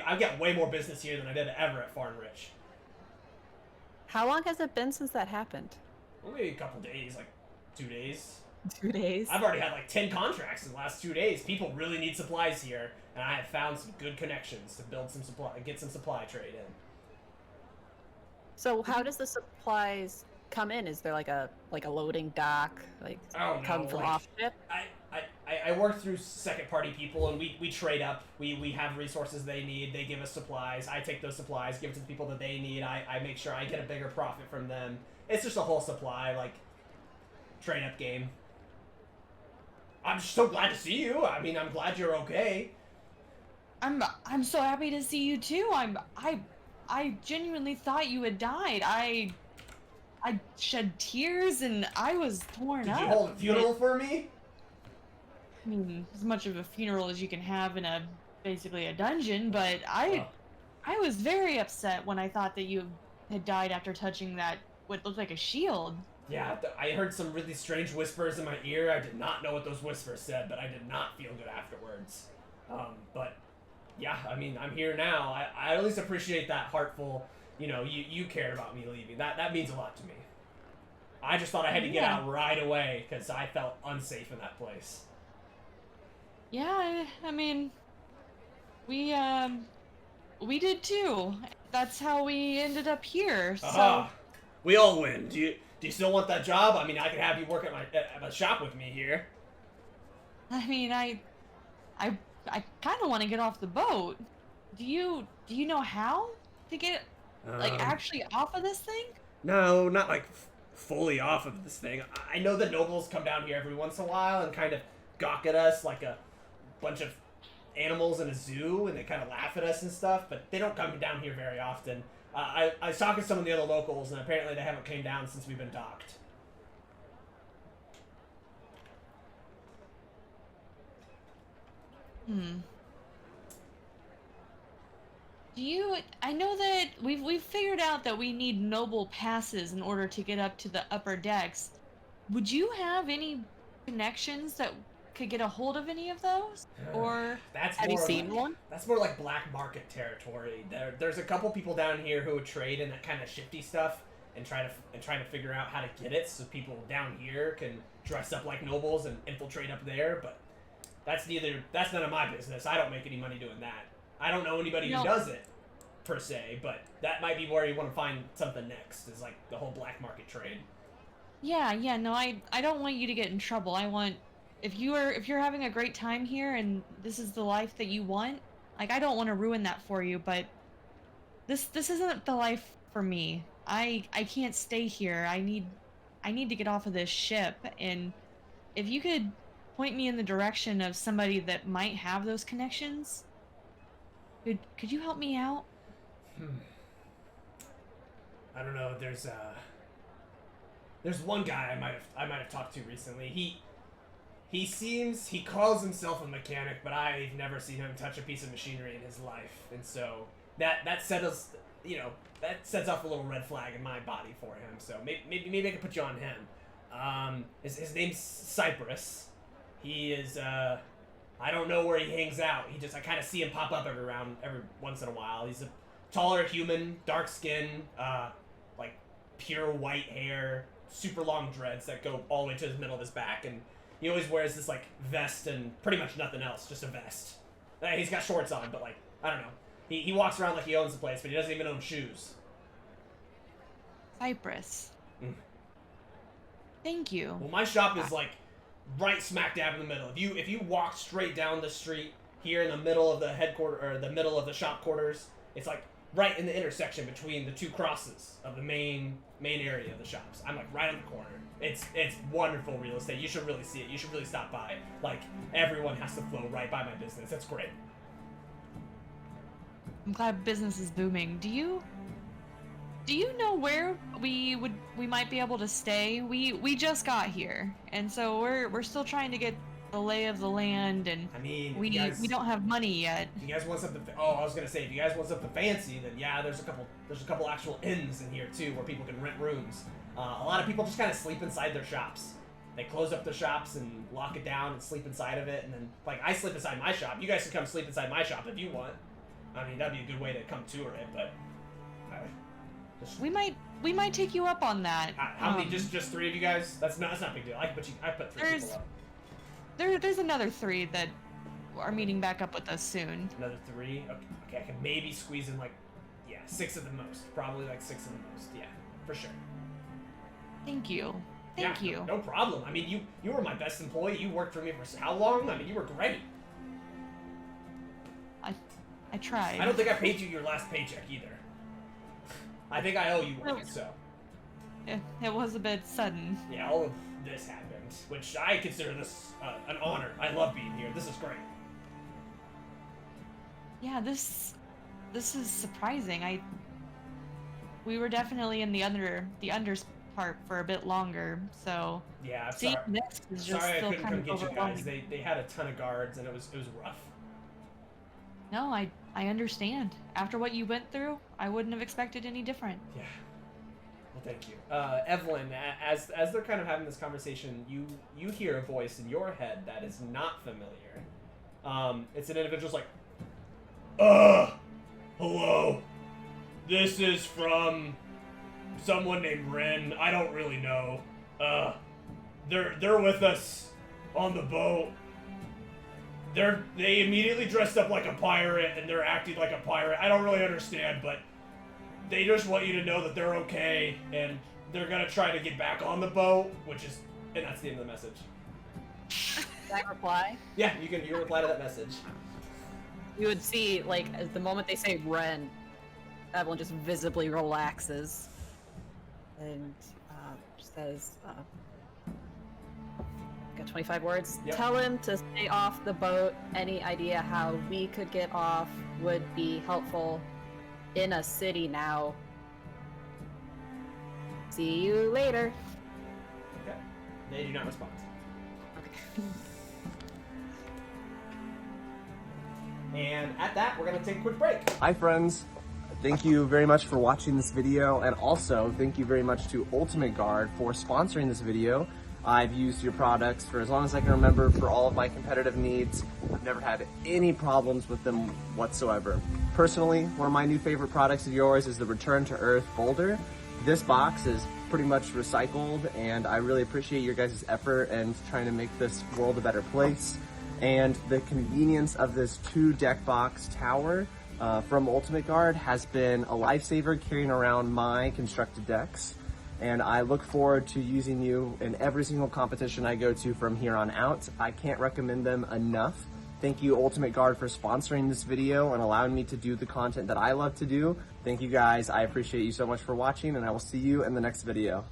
A: I've got way more business here than I did ever at Farm Rich.
D: How long has it been since that happened?
A: Well, maybe a couple days, like 2 days.
D: 2 days?
A: I've already had like 10 contracts in the last 2 days. People really need supplies here, and I have found some good connections to build some supply, get some supply trade in.
D: So how does the supplies come in? Is there like a loading dock, come from off ship?
A: I work through second party people, and we trade up. We have resources they need. They give us supplies. I take those supplies, give it to the people that they need. I make sure I get a bigger profit from them. It's just a whole supply, like, trade up game. I'm just so glad to see you. I mean, I'm glad you're okay.
E: I'm so happy to see you too. I genuinely thought you had died. I shed tears and I was torn up.
A: Did you hold a funeral for me?
E: I mean, as much of a funeral as you can have in basically a dungeon, but I was very upset when I thought that you had died after touching that, what looked like a shield.
A: Yeah, I heard some really strange whispers in my ear. I did not know what those whispers said, but I did not feel good afterwards. But yeah, I mean, I'm here now. I at least appreciate that heartful, you cared about me leaving. That means a lot to me. I just thought I had to get out right away because I felt unsafe in that place.
E: Yeah, I mean, we did too. That's how we ended up here. So
A: we all win. Do you still want that job? I mean, I could have you work at my shop with me here.
E: I mean, I kind of want to get off the boat. Do you know how to get actually off of this thing?
A: No, not like fully off of this thing. I know the nobles come down here every once in a while and kind of gawk at us like a bunch of animals in a zoo, and they kind of laugh at us and stuff, but they don't come down here very often. I was talking to some of the other locals, and apparently they haven't came down since we've been docked.
E: I know that we've figured out that we need noble passes in order to get up to the upper decks. Would you have any connections that could get a hold of any of those? Or
D: have you seen one?
A: That's more like black market territory. There's a couple people down here who would trade in that kind of shifty stuff, and trying to figure out how to get it so people down here can dress up like nobles and infiltrate up there. But that's none of my business. I don't make any money doing that. I don't know anybody who does it per se, but that might be where you want to find something next, is like the whole black market trade.
E: Yeah, no, I don't want you to get in trouble. I want, if you're having a great time here and this is the life that you want, like, I don't want to ruin that for you, but this isn't the life for me. I can't stay here. I need to get off of this ship, and if you could point me in the direction of somebody that might have those connections, could you help me out?
A: I don't know. There's one guy I might have talked to recently. He calls himself a mechanic, but I've never seen him touch a piece of machinery in his life, and so that sets off a little red flag in my body for him. So maybe I could put you on him. His name's Cypress. He is I don't know where he hangs out. I kind of see him pop up every once in a while. He's a taller human, dark skin, like pure white hair, super long dreads that go all the way to the middle of his back, and he always wears this like vest and pretty much nothing else, just a vest. He's got shorts on, but like, I don't know. He walks around like he owns the place, but he doesn't even own shoes.
E: Cypress. Thank you.
A: Well, my shop is like right smack dab in the middle. If you walk straight down the street here in the middle of the headquarters, or the middle of the shop quarters, it's like right in the intersection between the two crosses of the main area of the shops. I'm like right on the corner. It's wonderful real estate. You should really see it. You should really stop by. Like, everyone has to flow right by my business. That's great.
E: I'm glad business is booming. Do you know where we might be able to stay? We just got here, and so we're still trying to get the lay of the land, and
A: I mean,
E: we don't have money yet.
A: If you guys want something, I was gonna say, if you guys want something fancy, then yeah, there's a couple actual inns in here too, where people can rent rooms. A lot of people just kind of sleep inside their shops. They close up their shops and lock it down and sleep inside of it, and then like I sleep inside my shop. You guys can come sleep inside my shop if you want. I mean, that'd be a good way to come tour it, but
E: we might take you up on that.
A: How many? Just 3 of you guys? That's not a big deal. I put 3 people up.
E: There's another 3 that are meeting back up with us soon.
A: Another 3? Okay, I can maybe squeeze in like 6 at the most. Probably like 6 at the most. Yeah, for sure.
E: Thank you. Thank you.
A: No problem. I mean, you were my best employee. You worked for me for how long? I mean, you were great.
E: I tried.
A: I don't think I paid you your last paycheck either. I think I owe you one, so.
E: It was a bit sudden.
A: Yeah, all of this happened, which I consider this an honor. I love being here. This is great.
E: Yeah, this is surprising. We were definitely in the under part for a bit longer, so
A: yeah.
E: Seeing this is just
A: sorry, I
E: still
A: couldn't
E: kind
A: come
E: of
A: get you guys.
E: overwhelming.
A: They had a ton of guards, and it was rough.
E: No, I understand. After what you went through, I wouldn't have expected any different.
A: Yeah. Well, thank you. Evelyn, as they're kind of having this conversation, you hear a voice in your head that is not familiar. It's an individual's like, hello. This is from someone named Ren. I don't really know. They're with us on the boat. They immediately dressed up like a pirate, and they're acting like a pirate. I don't really understand, but they just want you to know that they're okay, and they're gonna try to get back on the boat, and that's the end of the message.
D: Can I reply?
A: Yeah, you can reply to that message.
D: You would see, like, as the moment they say Ren, Evelyn just visibly relaxes, and says, got 25 words.
A: Yep.
D: Tell him to stay off the boat. Any idea how we could get off would be helpful. In a city now. See you later.
A: Okay. They do not respond.
D: Okay.
A: And at that, we're gonna take a quick break.
G: Hi friends, thank you very much for watching this video, and also thank you very much to Ultimate Guard for sponsoring this video. I've used your products for as long as I can remember for all of my competitive needs. I've never had any problems with them whatsoever. Personally, one of my new favorite products of yours is the Return to Earth Boulder. this box is pretty much recycled, and I really appreciate your guys' effort and trying to make this world a better place. And the convenience of this 2-deck box tower from Ultimate Guard has been a lifesaver carrying around my constructed decks. And I look forward to using you in every single competition I go to from here on out. I can't recommend them enough. Thank you, Ultimate Guard, for sponsoring this video and allowing me to do the content that I love to do. Thank you guys. I appreciate you so much for watching, and I will see you in the next video.